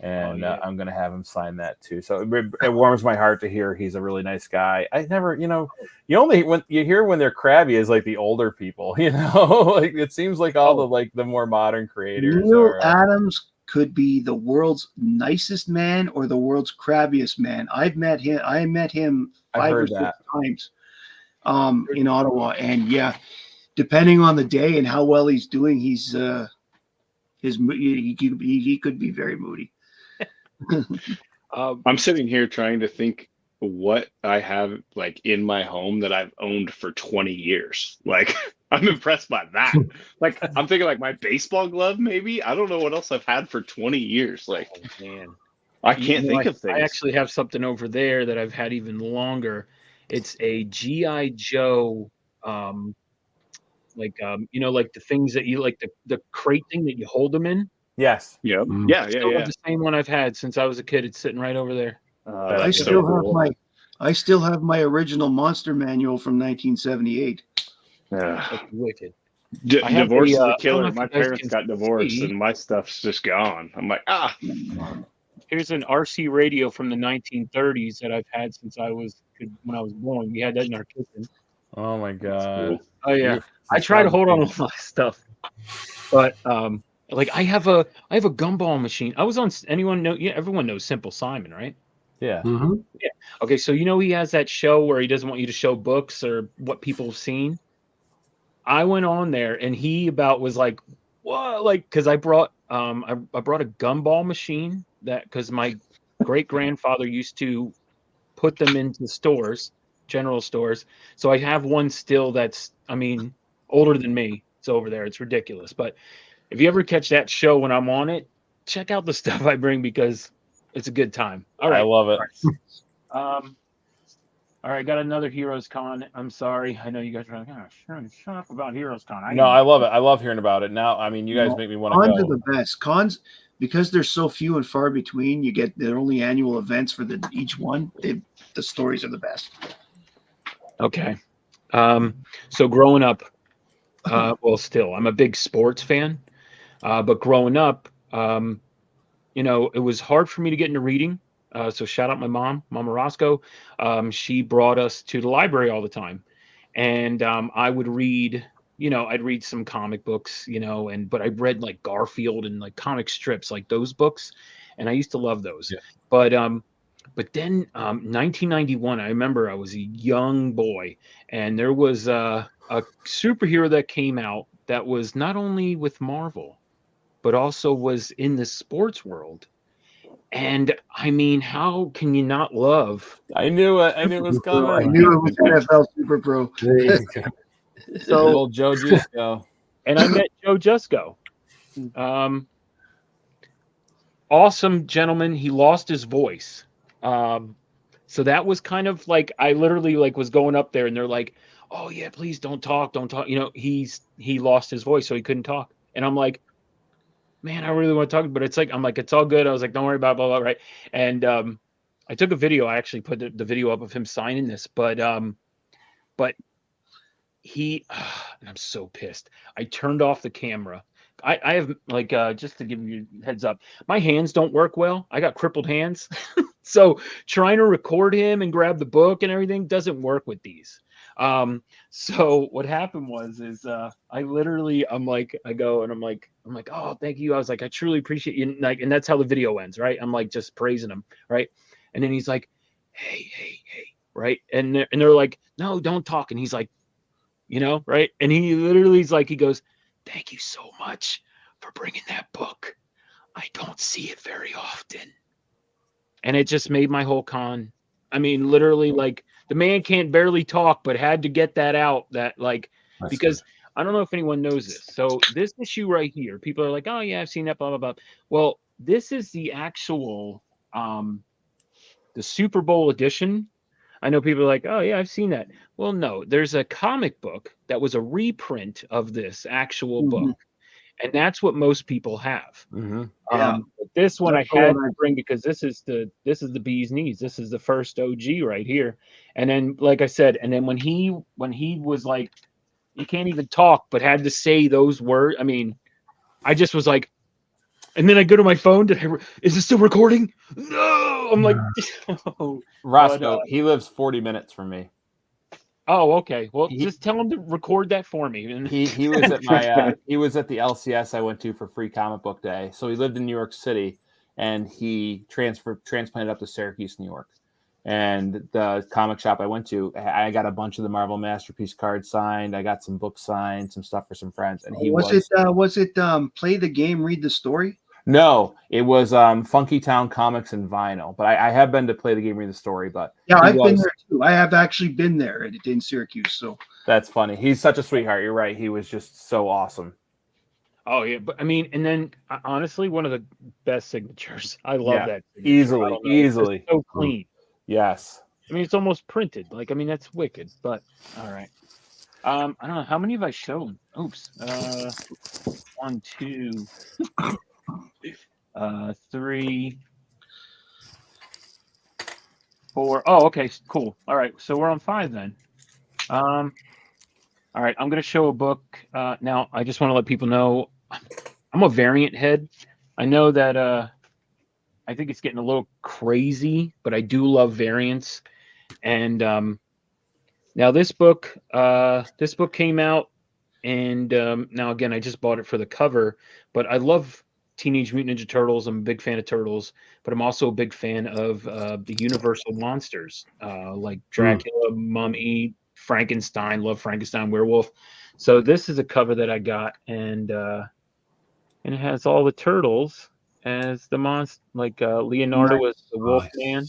and I'm gonna have him sign that too. So it warms my heart to hear he's a really nice guy. I never, you only when you hear when they're crabby is like the older people, like it seems like all the more modern creators Neil are. Adams could be the world's nicest man or the world's crabbiest man. I met him I've 5 or heard 6 that. times in Ottawa, and yeah, depending on the day and how well he's doing, he could be very moody. I'm sitting here trying to think what I have like in my home that I've owned for 20 years. Like, I'm impressed by that. Like, I'm thinking like my baseball glove, maybe. I don't know what else I've had for 20 years. Like, man, I can't think of things. I actually have something over there that I've had even longer. It's a GI Joe, like the things that you like, the crate thing that you hold them in. Yes. Yep. Mm. Yeah. I still have the same one I've had since I was a kid. It's sitting right over there. I That's still so cool. have my original monster manual from 1978. That's wicked. Divorce is a I don't know killer. if My you guys parents can got divorced see. and my stuff's just gone. I'm like, Here's an RC radio from the 1930s that I've had since when I was born. We had that in our kitchen. Oh my god. cool. Oh yeah, I try to hold on to my stuff, but like I have a gumball machine. I was on. Anyone know? Yeah, everyone knows Simple Simon, right? Yeah. Mm-hmm. Yeah. Okay, so he has that show where he doesn't want you to show books or what people have seen. I went on there and he was like, "What?" Like, because I brought I brought a gumball machine because my great grandfather used to put them into stores, general stores. So I have one still that's, older than me. It's over there. It's ridiculous. But if you ever catch that show when I'm on it, check out the stuff I bring because it's a good time. All right. I love it. All right, got another Heroes Con. I'm sorry. I know you guys are like, oh, shut up about Heroes Con. I love it. I love hearing about it. Now, you guys make me want to Cons go. are the best. Cons, because they're so few and far between, you get their only annual events for each one. The stories are the best. Okay. So growing up, still, I'm a big sports fan. But growing up, it was hard for me to get into reading. So shout out my mom, Mama Rosco. She brought us to the library all the time. And I would read, I'd read some comic books, but I read like Garfield and like comic strips, like those books. And I used to love those. Yeah. But then 1991, I remember I was a young boy and there was a superhero that came out that was not only with Marvel, but also was in the sports world. And how can you not love? I knew it. I knew it was coming. I knew it was NFL Super Pro. So old Joe Jusko. And I met Joe Jusko. Awesome gentleman. He lost his voice. So that was kind of like, I literally was going up there and they're like, "Oh yeah, please don't talk. He lost his voice, so he couldn't talk." And I'm like, "Man, I really want to talk," but it's all good. I was like, "Don't worry about blah, blah, blah," right? And I took a video. I actually put the video up of him signing this, but he, and I'm so pissed. I turned off the camera. I have just to give you a heads up, my hands don't work well. I got crippled hands. So trying to record him and grab the book and everything doesn't work with these. So what happened is I literally, I go and I'm like, "Oh, thank you." I was like, "I truly appreciate you." And that's how the video ends, right? I'm like, just praising him. Right. And then he's like, hey. Right. And they're like, "No, don't talk." And he's like, right. And he literally he goes, "Thank you so much for bringing that book. I don't see it very often." And it just made my whole con. Literally, the man can't barely talk, but had to get that out. That like because I don't know if anyone knows this. So this issue right here, people are like, oh yeah, I've seen that, blah blah blah. Well, this is the actual the Super Bowl edition. I know people are like, oh yeah, I've seen that. Well, no, there's a comic book that was a reprint of this actual book, and that's what most people have. Yeah. But this one That's I had the one to bring because this is the bee's knees. This is the first OG right here. And then, like I said, and then when he was like, you can't even talk, but had to say those words. I mean, I just was like, and then I go to my phone. Is it still recording? No, I'm like, oh, Rosco, he lives 40 minutes from me. Oh, okay. Well, just tell him to record that for me. And he was at my he was at the LCS I went to for Free Comic Book Day. So he lived in New York City, and he transplanted up to Syracuse, New York. And the comic shop I went to, I got a bunch of the Marvel Masterpiece cards signed. I got some books signed, some stuff for some friends. And he was it play the game, read the story? No, it was Funky Town Comics and Vinyl. But I have been to play the game, read the story. But yeah, I've been there too. I have actually been there in Syracuse. So that's funny. He's such a sweetheart. You're right. He was just so awesome. Oh yeah, but I mean, and then honestly, one of the best signatures. I love that. Signature. Easily, it's so clean. Yes. I mean, it's almost printed. Like, I mean, that's wicked. But all right. I don't know how many have I shown. Oops. 1, 2, 3, 4. Oh, okay, cool. All right, so we're on 5 then. All right, I'm gonna show a book now. I just want to let people know I'm a variant head. I know that I think it's getting a little crazy, but I do love variants. And now this book came out, and now again I just bought it for the cover, but I love Teenage Mutant Ninja Turtles. I'm a big fan of Turtles, but I'm also a big fan of the Universal monsters like Dracula, Mummy, Frankenstein. Love Frankenstein, Werewolf. So this is a cover that I got, and it has all the turtles as the monster, like Leonardo as the Wolfman.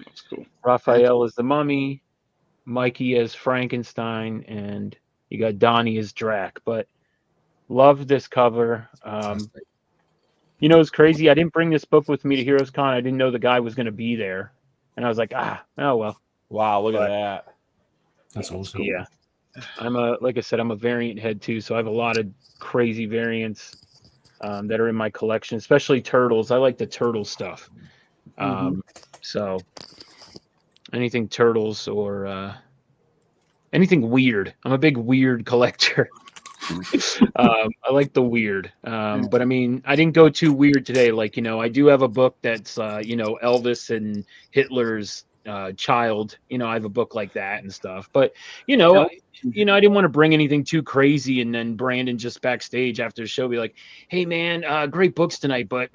That's cool. Raphael as the Mummy, Mikey as Frankenstein, and you got Donnie as Drac. But love this cover. You know, it's crazy. I didn't bring this book with me to Heroes Con. I didn't know the guy was going to be there, and I was like, oh well. Wow, look at that. That's awesome. Yeah, like I said, I'm a variant head too, so I have a lot of crazy variants that are in my collection, especially turtles. I like the turtle stuff. So anything turtles or anything weird. I'm a big weird collector. I like the weird. But I mean, I didn't go too weird today. Like, you know, I do have a book that's, you know, Elvis and Hitler's child. You know, I have a book like that and stuff. But, you know, I didn't want to bring anything too crazy. And then Brandon just backstage after the show be like, hey, man, great books tonight. But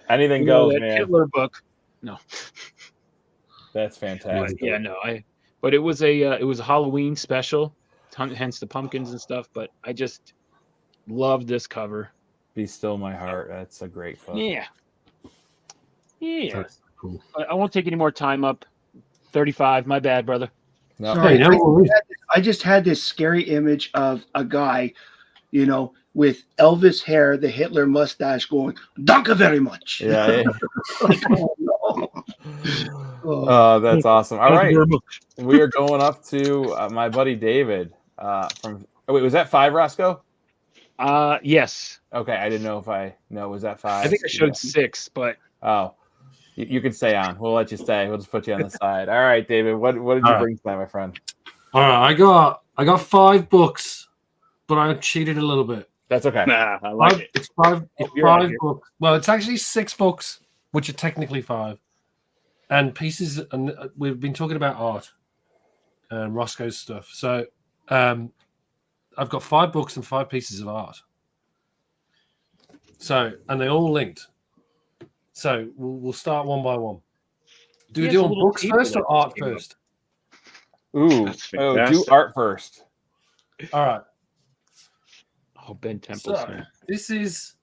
anything goes, that man. Hitler book. No. That's fantastic. Yeah, no, but it was a Halloween special, hence the pumpkins and stuff. But I just love this cover. Be Still My Heart. That's a great book. Yeah. That's cool. I won't take any more time up. 35. My bad, brother. No. Sorry, I just had this scary image of a guy, you know, with Elvis hair, the Hitler mustache, going, "Danke very much." Yeah. Like, oh, no. Oh, that's awesome. All right. We are going up to my buddy David wait, was that 5, Rosco? Yes. Okay, I didn't know was that 5? I think I showed 6, but you can stay on. We'll let you stay. We'll just put you on the side. All right, David. What did you bring tonight, my friend? All right, I got 5 books, but I cheated a little bit. That's okay. Nah, I like it. It's 5 books. Well, it's actually 6 books, which are technically 5. And pieces, and we've been talking about art and Roscoe's stuff. So I've got 5 books and 5 pieces of art. So, and they're all linked. So we'll start one by one. Do we do on books first or art first? Ooh, do art first. All right. Oh, Ben Temple's So, this is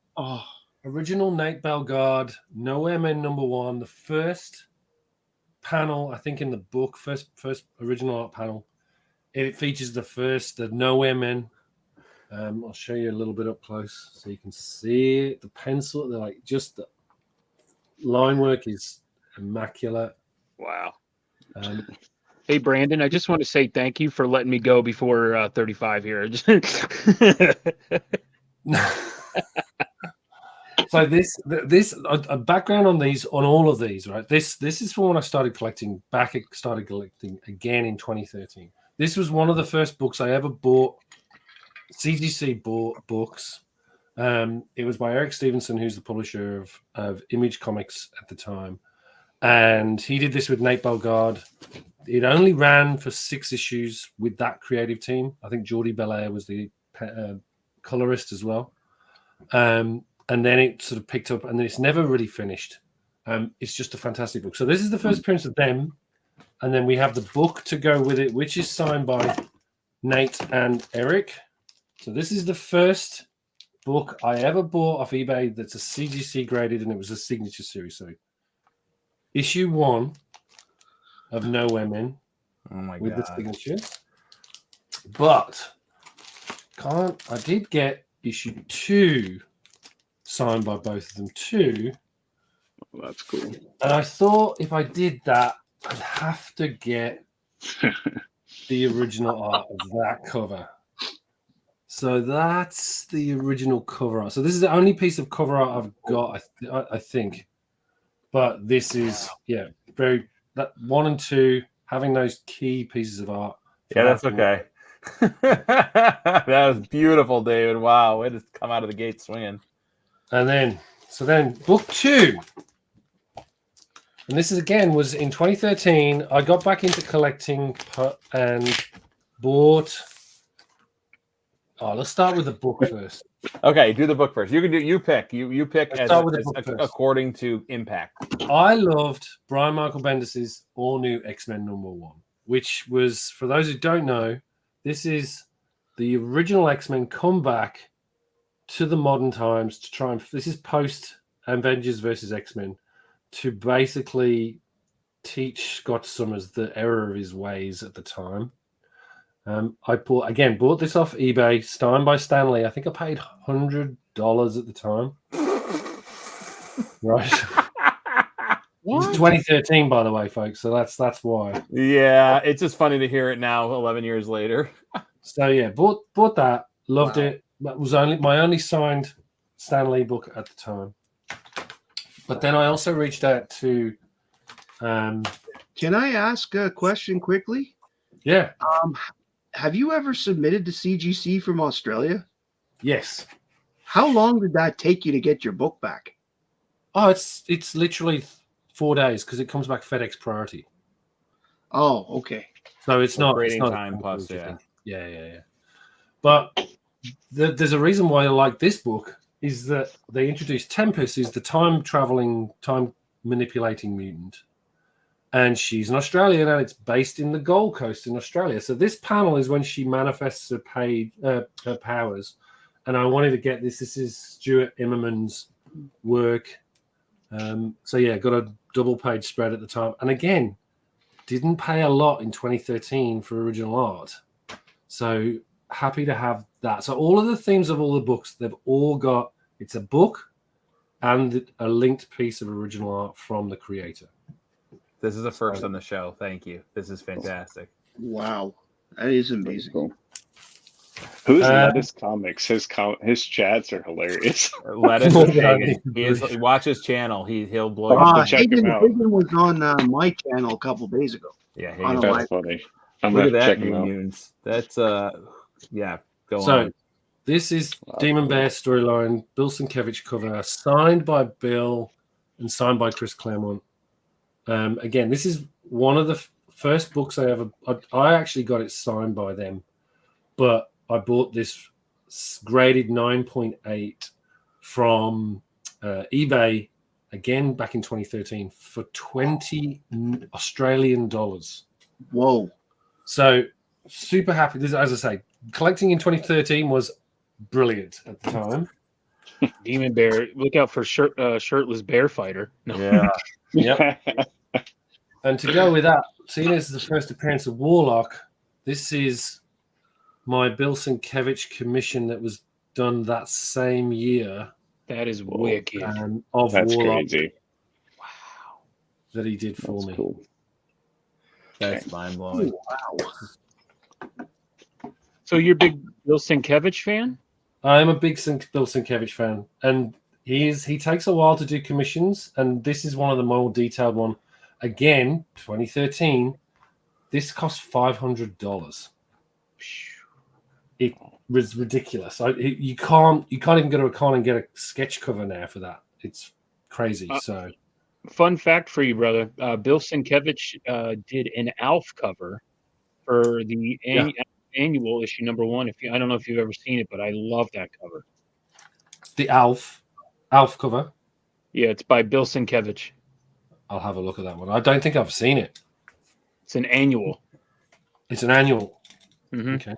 original Nate Bellegarde, No M.N. #1, the first panel, I think in the book, first original art panel, it features the Nowhere Men. I'll show you a little bit up close so you can see it. The pencil, they're like just the line work is immaculate. Wow. Hey, Brandon, I just want to say thank you for letting me go before 35 here. So this a background on all of these, right? This is from when I started collecting again in 2013. This was one of the first books I ever bought. CGC bought books. It was by Eric Stevenson, who's the publisher of Image Comics at the time, and he did this with Nate Bellegarde. It only ran for 6 issues with that creative team. I think Jordi Belair was the colorist as well. And then it sort of picked up, and then it's never really finished. It's just a fantastic book. So this is the first appearance of them, and then we have the book to go with it, which is signed by Nate and Eric. So this is the first book I ever bought off eBay that's a CGC graded, and it was a signature series. So issue 1 of Nowhere Men with the signature. But I did get issue 2 signed by both of them too. Oh, that's cool. And I thought if I did that, I'd have to get the original art of that cover. So that's the original cover art. So this is the only piece of cover art I've got, I think. But this is, very, that 1 and 2, having those key pieces of art. Yeah, that's okay. That was beautiful, David. Wow, it has come out of the gate swinging. And then book 2. And this is was in 2013. I got back into collecting and bought. Let's start with the book first. Okay, do the book first. You can do. You pick. You pick according to impact. I loved Brian Michael Bendis' all new X-Men #1, which was, for those who don't know, this is the original X-Men come back to the modern times to try and. This is post Avengers versus X-Men to basically teach Scott Summers the error of his ways at the time. I bought this off eBay, signed by Stan Lee. I think I paid $100 at the time. Right. It's 2013, by the way, folks. So that's why. Yeah, it's just funny to hear it now, 11 years later. So yeah, bought that, loved it. That was my only signed Stan Lee book at the time. But then I also reached out to. Can I ask a question quickly? Yeah. Have you ever submitted to CGC from Australia? Yes. How long did that take you to get your book back? Oh, it's literally 4 days because it comes back FedEx priority. Oh, okay. So it's not grading it's not time plus, yeah. Yeah. But there's a reason why I like this book is that they introduced Tempest, who's the time manipulating mutant. And she's an Australian, and it's based in the Gold Coast in Australia. So this panel is when she manifests her powers. And I wanted to get this. This is Stuart Immerman's work. So yeah, got a double-page spread at the time. And again, didn't pay a lot in 2013 for original art. So happy to have that. So all of the themes of all the books, they've all got, it's a book and a linked piece of original art from the creator. This is the first on the show. Thank you. This is fantastic. Wow. That is amazing. Cool. Who's Lettuce Comics? His chats are hilarious. Lettuce is Hagen. Watch his channel. He'll blow you. Check him out. Hagen was on my channel a couple days ago. Yeah, that's funny. Look at that, mutants. That's yeah. Go on. This is Demon Bear storyline. Bill Sienkiewicz cover, signed by Bill and signed by Chris Claremont. Again, this is one of the first books I actually got it signed by them, but I bought this graded 9.8 from eBay again back in 2013 for $20 Australian. Whoa! So super happy. This, as I say, collecting in 2013 was brilliant at the time. Demon Bear, look out for shirtless bear fighter. No. Yeah. Yep. And to go with that, seeing as the first appearance of Warlock, this is my Bill Sienkiewicz commission that was done that same year. That is wicked. Of That's Warlock crazy. Wow. that he did for me. Cool. That's mind blowing. Wow. So you're a big Bill Sienkiewicz fan? I'm a big Bill Sienkiewicz fan, and he takes a while to do commissions, and this is one of the more detailed one. Again, 2013. This cost $500. It was ridiculous. You can't even go to a con and get a sketch cover now for that. It's crazy. So, fun fact for you, brother: Bill Sienkiewicz did an Alf cover for the annual issue #1. I don't know if you've ever seen it, but I love that cover. The Alf cover. Yeah, it's by Bill Sienkiewicz. I'll have a look at that one. I don't think I've seen it. It's an annual. It's an annual. Mm-hmm. Okay.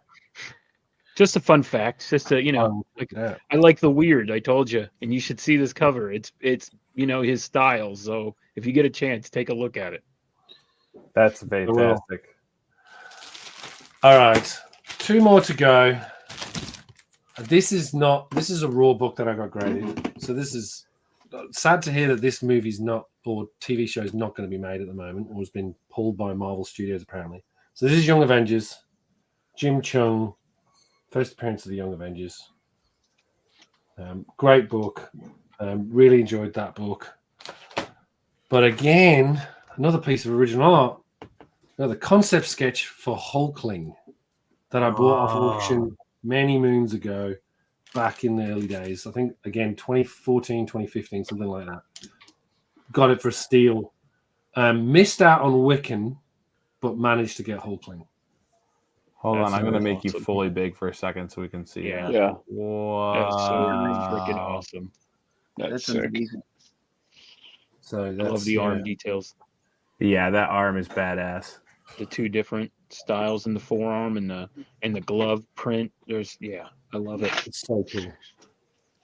Just a fun fact. Just a, I like the weird. I told you, and you should see this cover. It's his style. So if you get a chance, take a look at it. That's fantastic. All right, 2 more to go. This is a raw book that I got graded. So this is sad to hear that this movie's not, or TV show is not going to be made at the moment, or has been pulled by Marvel Studios apparently. So this is Young Avengers, Jim Chung, first appearance of the Young Avengers. Great book. Really enjoyed that book. But again, another piece of original art. The concept sketch for Hulkling that I bought off auction many moons ago, back in the early days. I think, again, 2014, 2015, something like that. Got it for a steal. Missed out on Wiccan, but managed to get Hulkling. Hold on, I'm going to make awesome. you fully big for a second so we can see. Yeah. Yeah. Wow. That's so freaking awesome. That's That's sick. amazing. So I love the arm details. Yeah, that arm is badass. The 2 different styles in the forearm and the glove print. I love it. It's so cool.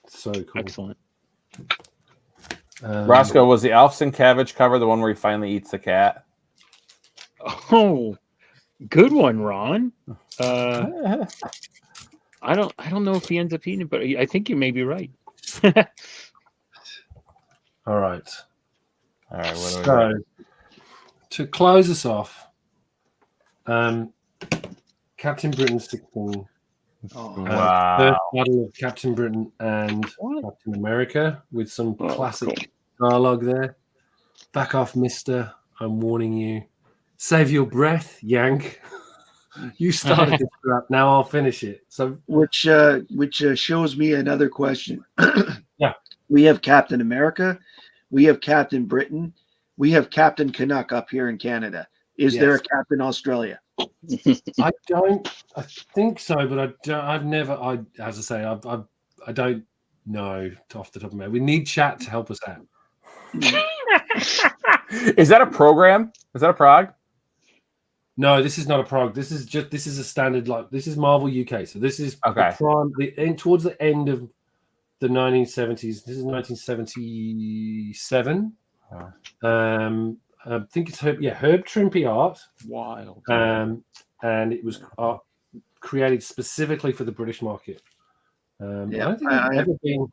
So cool. Excellent. Rosco, was the Alf Sienkiewicz cover the one where he finally eats the cat? Oh, good one, Ron. I don't know if he ends up eating it, but I think you may be right. All right. All right. So, to close us off, Captain Britain 16. Wow. First battle of Captain Britain and Captain America with some classic dialogue there. Back off, mister. I'm warning you. Save your breath, Yank. You started this crap. Now I'll finish it. So, which shows me another question. Yeah. We have Captain America. We have Captain Britain. We have Captain Canuck up here in Canada. Is there a Captain Australia? I think so, but as I say, I don't know off the top of my head. We need chat to help us out. Is that a program? Is that a prog? No, this is not a prog. This is a standard, this is Marvel UK. So this is towards the end of the 1970s. This is 1977. I think it's Herb Trimpe art. Wild. And it was created specifically for the British market. I don't think it's ever been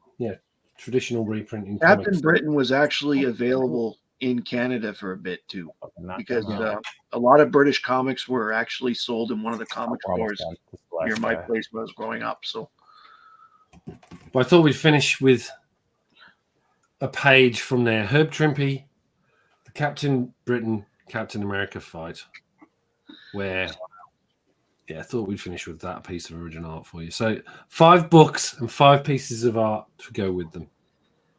traditional reprint in Captain comics. Britain was actually available in Canada for a bit too, because a lot of British comics were actually sold in one of the comic stores near my place when I was growing up. So, I thought we'd finish with a page from there. Herb Trimpe, the Captain Britain, Captain America fight, where I thought we'd finish with that piece of original art for you. So 5 books and 5 pieces of art to go with them.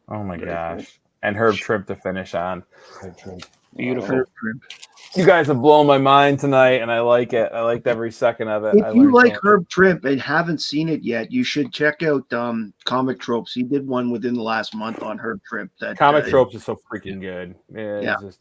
Oh my gosh. And Herb Trimpe to finish on. Beautiful. You guys have blown my mind tonight, and I like it. I liked every second of it. If you like Herb Trimpe and haven't seen it yet, you should check out Comic Tropes. He did one within the last month on Herb Trimpe. Comic Tropes is so freaking good.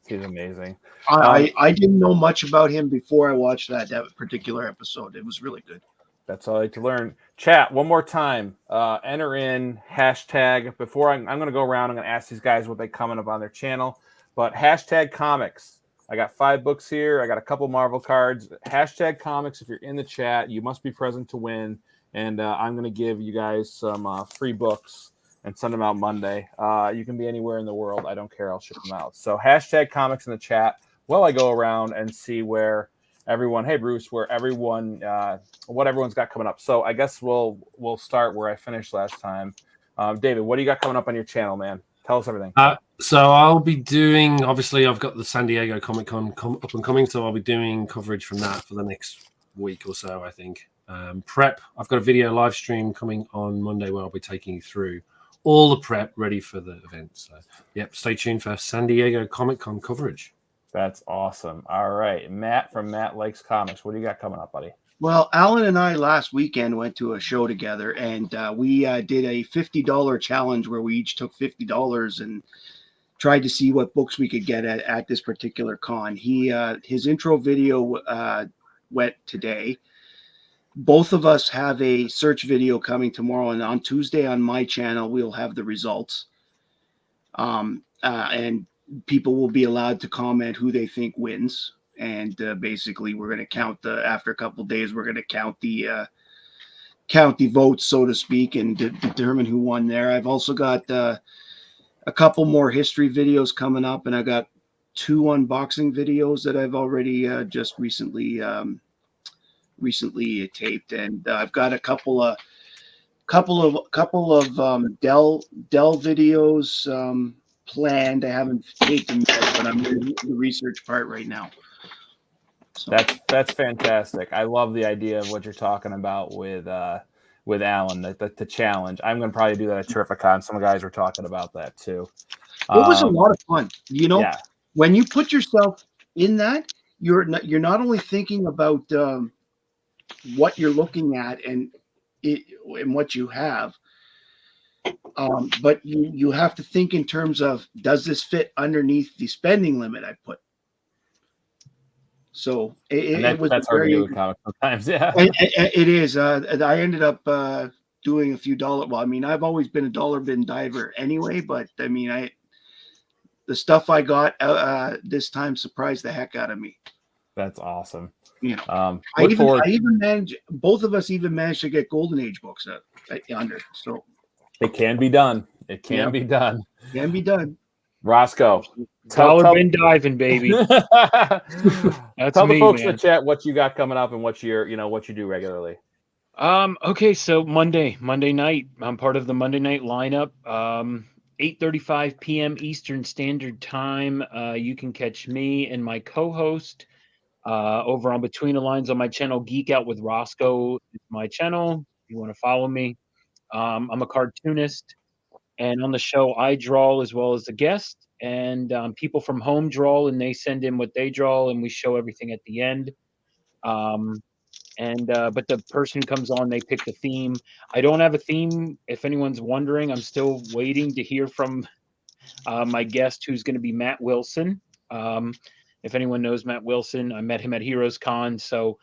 He's amazing. I didn't know much about him before I watched that particular episode. It was really good. That's all I like to learn. Chat, one more time. Enter in hashtag. Before I'm going to go around, I'm going to ask these guys what they comment up on their channel. But hashtag comics. I got 5 books here. I got a couple Marvel cards. Hashtag comics. If you're in the chat, you must be present to win. And I'm going to give you guys some free books and send them out Monday. You can be anywhere in the world. I don't care. I'll ship them out. So hashtag comics in the chat while I go around and see where everyone, hey, Bruce, where everyone, what everyone's got coming up. So I guess we'll start where I finished last time. David, what do you got coming up on your channel, man? Tell us everything. So I'll be doing, obviously, I've got the San Diego Comic Con up and coming, so I'll be doing coverage from that for the next week or so, I think. Prep, I've got a video live stream coming on Monday where I'll be taking you through all the prep ready for the event. So, yep, stay tuned for San Diego Comic Con coverage. That's awesome. All right. Matt from Matt Likes Comics. What do you got coming up, buddy? Well, Alan and I last weekend went to a show together, and we did a $50 challenge where we each took $50 and tried to see what books we could get at this particular con. His intro video went today. Both of us have a search video coming tomorrow, and on Tuesday on my channel, we'll have the results. And people will be allowed to comment who they think wins. And basically, we're going to count after a couple of days, we're going to count the votes, so to speak, and determine who won there. I've also got a couple more history videos coming up, and I got 2 unboxing videos that I've already just recently taped, and I've got a couple of Dell videos planned. I haven't taped them yet, but I'm in the research part right now. So. That's fantastic. I love the idea of what you're talking about with Alan, the challenge. I'm going to probably do that at Terrificon. Some guys were talking about that too. It was a lot of fun. When you put yourself in that, you're not only thinking about what you're looking at and what you have, but you have to think in terms of, does this fit underneath the spending limit I put? So that's hard to do with comics sometimes. Yeah, it is. I ended up doing a few dollars. Well, I mean, I've always been a dollar bin diver anyway, but I mean, the stuff I got this time surprised the heck out of me. That's awesome. Yeah, I even managed. Both of us even managed to get Golden Age books under. So it can be done. It can be done. Can be done. Rosco, dollar bin diving, baby. Tell the folks in the chat what you got coming up and what you do regularly. Okay, so Monday night, I'm part of the Monday night lineup. 8:35 p.m. Eastern Standard Time. You can catch me and my co-host over on Between the Lines on my channel, Geek Out with Rosco. It's my channel. If you want to follow me, I'm a cartoonist. And on the show, I draw as well as the guest, and people from home draw, and they send in what they draw, and we show everything at the end. But the person who comes on, they pick the theme. I don't have a theme. If anyone's wondering, I'm still waiting to hear from my guest, who's going to be Matt Wilson. If anyone knows Matt Wilson, I met him at Heroes Con, so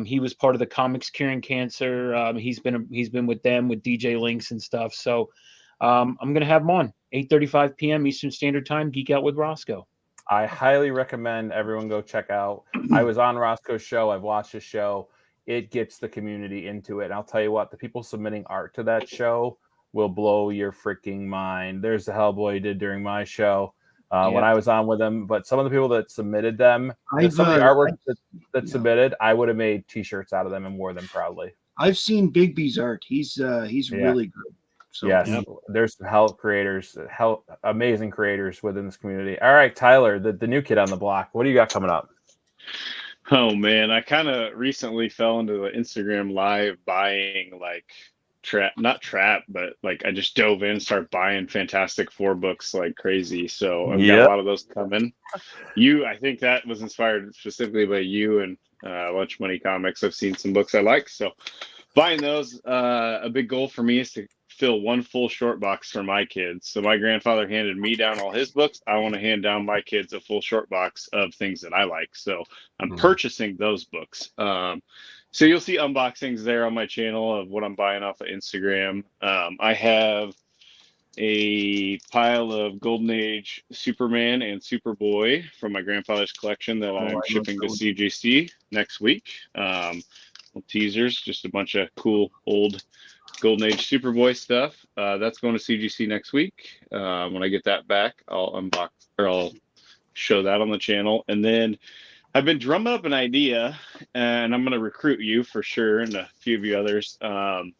he was part of the Comics Curing Cancer. He's been with them with DJ Links and stuff. So. I'm going to have him on 8:35 p.m. Eastern Standard Time, Geek Out with Rosco. I highly recommend everyone go check out. I was on Rosco's show. I've watched his show. It gets the community into it. And I'll tell you what, the people submitting art to that show will blow your freaking mind. There's the Hellboy he did during my show when I was on with him. But some of the people that submitted them, some of the artwork that submitted, I would have made T-shirts out of them and wore them proudly. I've seen Big B's art. He's really good. So, yes, there's some amazing creators within this community. All right, Tyler, the new kid on the block. What do you got coming up? Oh man, I kind of recently fell into the Instagram live buying but I just dove in, started buying Fantastic Four books like crazy. So I've got a lot of those coming. I think that was inspired specifically by you and Lunch Money Comics. I've seen some books I like, so buying those. A big goal for me is to fill one full short box for my kids. So my grandfather handed me down all his books. I want to hand down my kids a full short box of things that I like. So I'm purchasing those books. So you'll see unboxings there on my channel of what I'm buying off of Instagram. I have a pile of Golden Age Superman and Superboy from my grandfather's collection that I'm shipping to CGC next week. Teasers, just a bunch of cool old Golden Age Superboy stuff. That's going to CGC next week. When I get that back, I'll unbox or I'll show that on the channel. And then I've been drumming up an idea, and I'm going to recruit you for sure, and a few of you others, to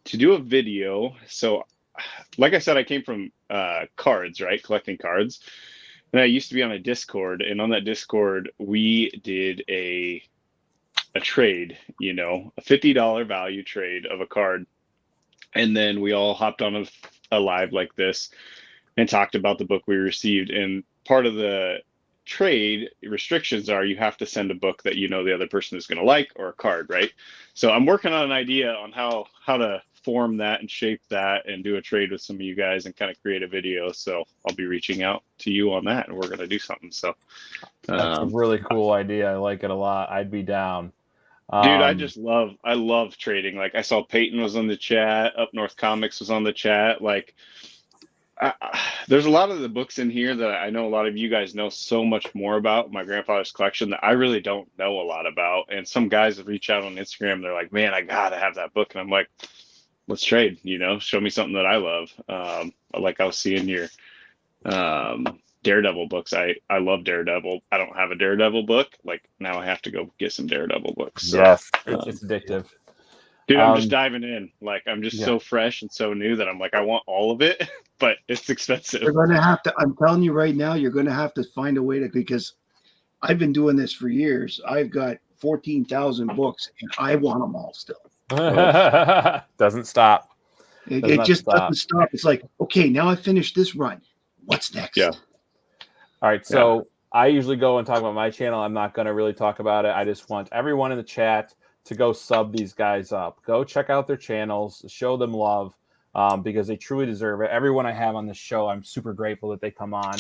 do a video. So, like I said, I came from cards, right? Collecting cards. And I used to be on a Discord, and on that Discord, we did a trade, you know, a $50 value trade of a card. And then we all hopped on a live like this and talked about the book we received. And part of the trade restrictions are you have to send a book that you know the other person is going to like, or a card, right? So I'm working on an idea on how to form that and shape that and do a trade with some of you guys and kind of create a video. So I'll be reaching out to you on that, and we're going to do something. So that's a really cool idea. I like it a lot. I'd be down. Dude, I love trading. Like, I saw Peyton was on the chat, Up North Comics was on the chat. Like, there's a lot of the books in here that I know a lot of you guys know so much more about my grandfather's collection that I really don't know a lot about. And some guys have reached out on Instagram. They're like, man, I gotta have that book. And I'm like, let's trade, you know, show me something that I love. Like I was seeing your Daredevil books. I love Daredevil. I don't have a Daredevil book. Like, now I have to go get some Daredevil books. So, yes, it's addictive. Dude, I'm just diving in. Like, I'm just so fresh and so new that I'm like, I want all of it, but it's expensive. You're going to have to, I'm telling you right now, you're going to have to find a way to, because I've been doing this for years. I've got 14,000 books and I want them all still. Doesn't stop. It just doesn't stop. It's like, okay, now I finished this run. What's next? Yeah. All right. So I usually go and talk about my channel. I'm not going to really talk about it. I just want everyone in the chat to go sub these guys up. Go check out their channels, show them love, because they truly deserve it. Everyone I have on this show, I'm super grateful that they come on.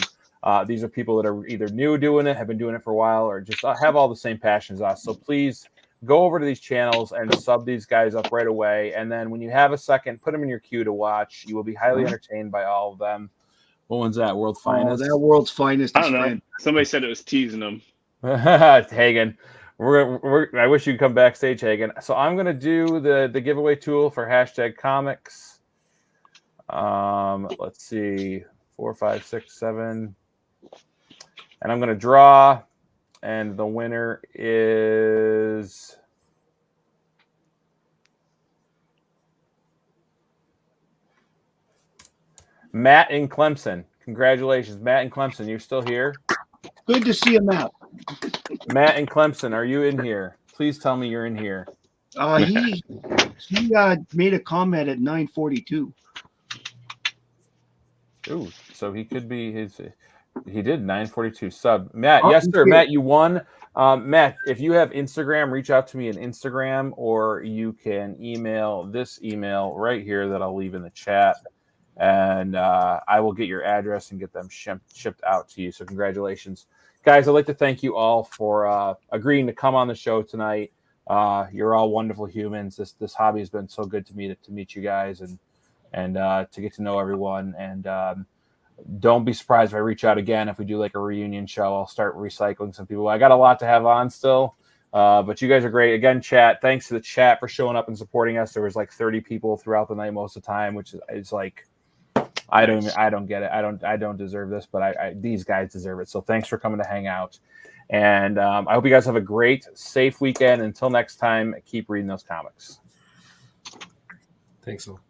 These are people that are either new doing it, have been doing it for a while, or just have all the same passions as us. So please go over to these channels and sub these guys up right away. And then when you have a second, put them in your queue to watch. You will be highly entertained by all of them. What one's that? World's Finest? That World's Finest. I don't know. Somebody said it was teasing them. Hagen. I wish you'd come backstage, Hagen. So I'm going to do the giveaway tool for #comics. Let's see. 4, 5, 6, 7. And I'm going to draw. And the winner is... Matt in Clemson. Congratulations, Matt in Clemson. You're still here? Good to see you, Matt. Matt in Clemson, are you in here? Please tell me you're in here. He made a comment at 9:42. Ooh, so he could be he did 942 sub. Matt, yes, sir. Matt, you won. Matt, if you have Instagram, reach out to me on Instagram, or you can email this email right here that I'll leave in the chat. And I will get your address and get them shipped out to you. So congratulations. Guys, I'd like to thank you all for agreeing to come on the show tonight. You're all wonderful humans. This hobby has been so good to me to meet you guys and to get to know everyone. And don't be surprised if I reach out again. If we do like a reunion show, I'll start recycling some people. I got a lot to have on still. But you guys are great. Again, chat, thanks to the chat for showing up and supporting us. There was like 30 people throughout the night most of the time, which is like, I don't get it. I don't deserve this, but these guys deserve it. So thanks for coming to hang out. And I hope you guys have a great, safe weekend. Until next time, keep reading those comics. Thanks all.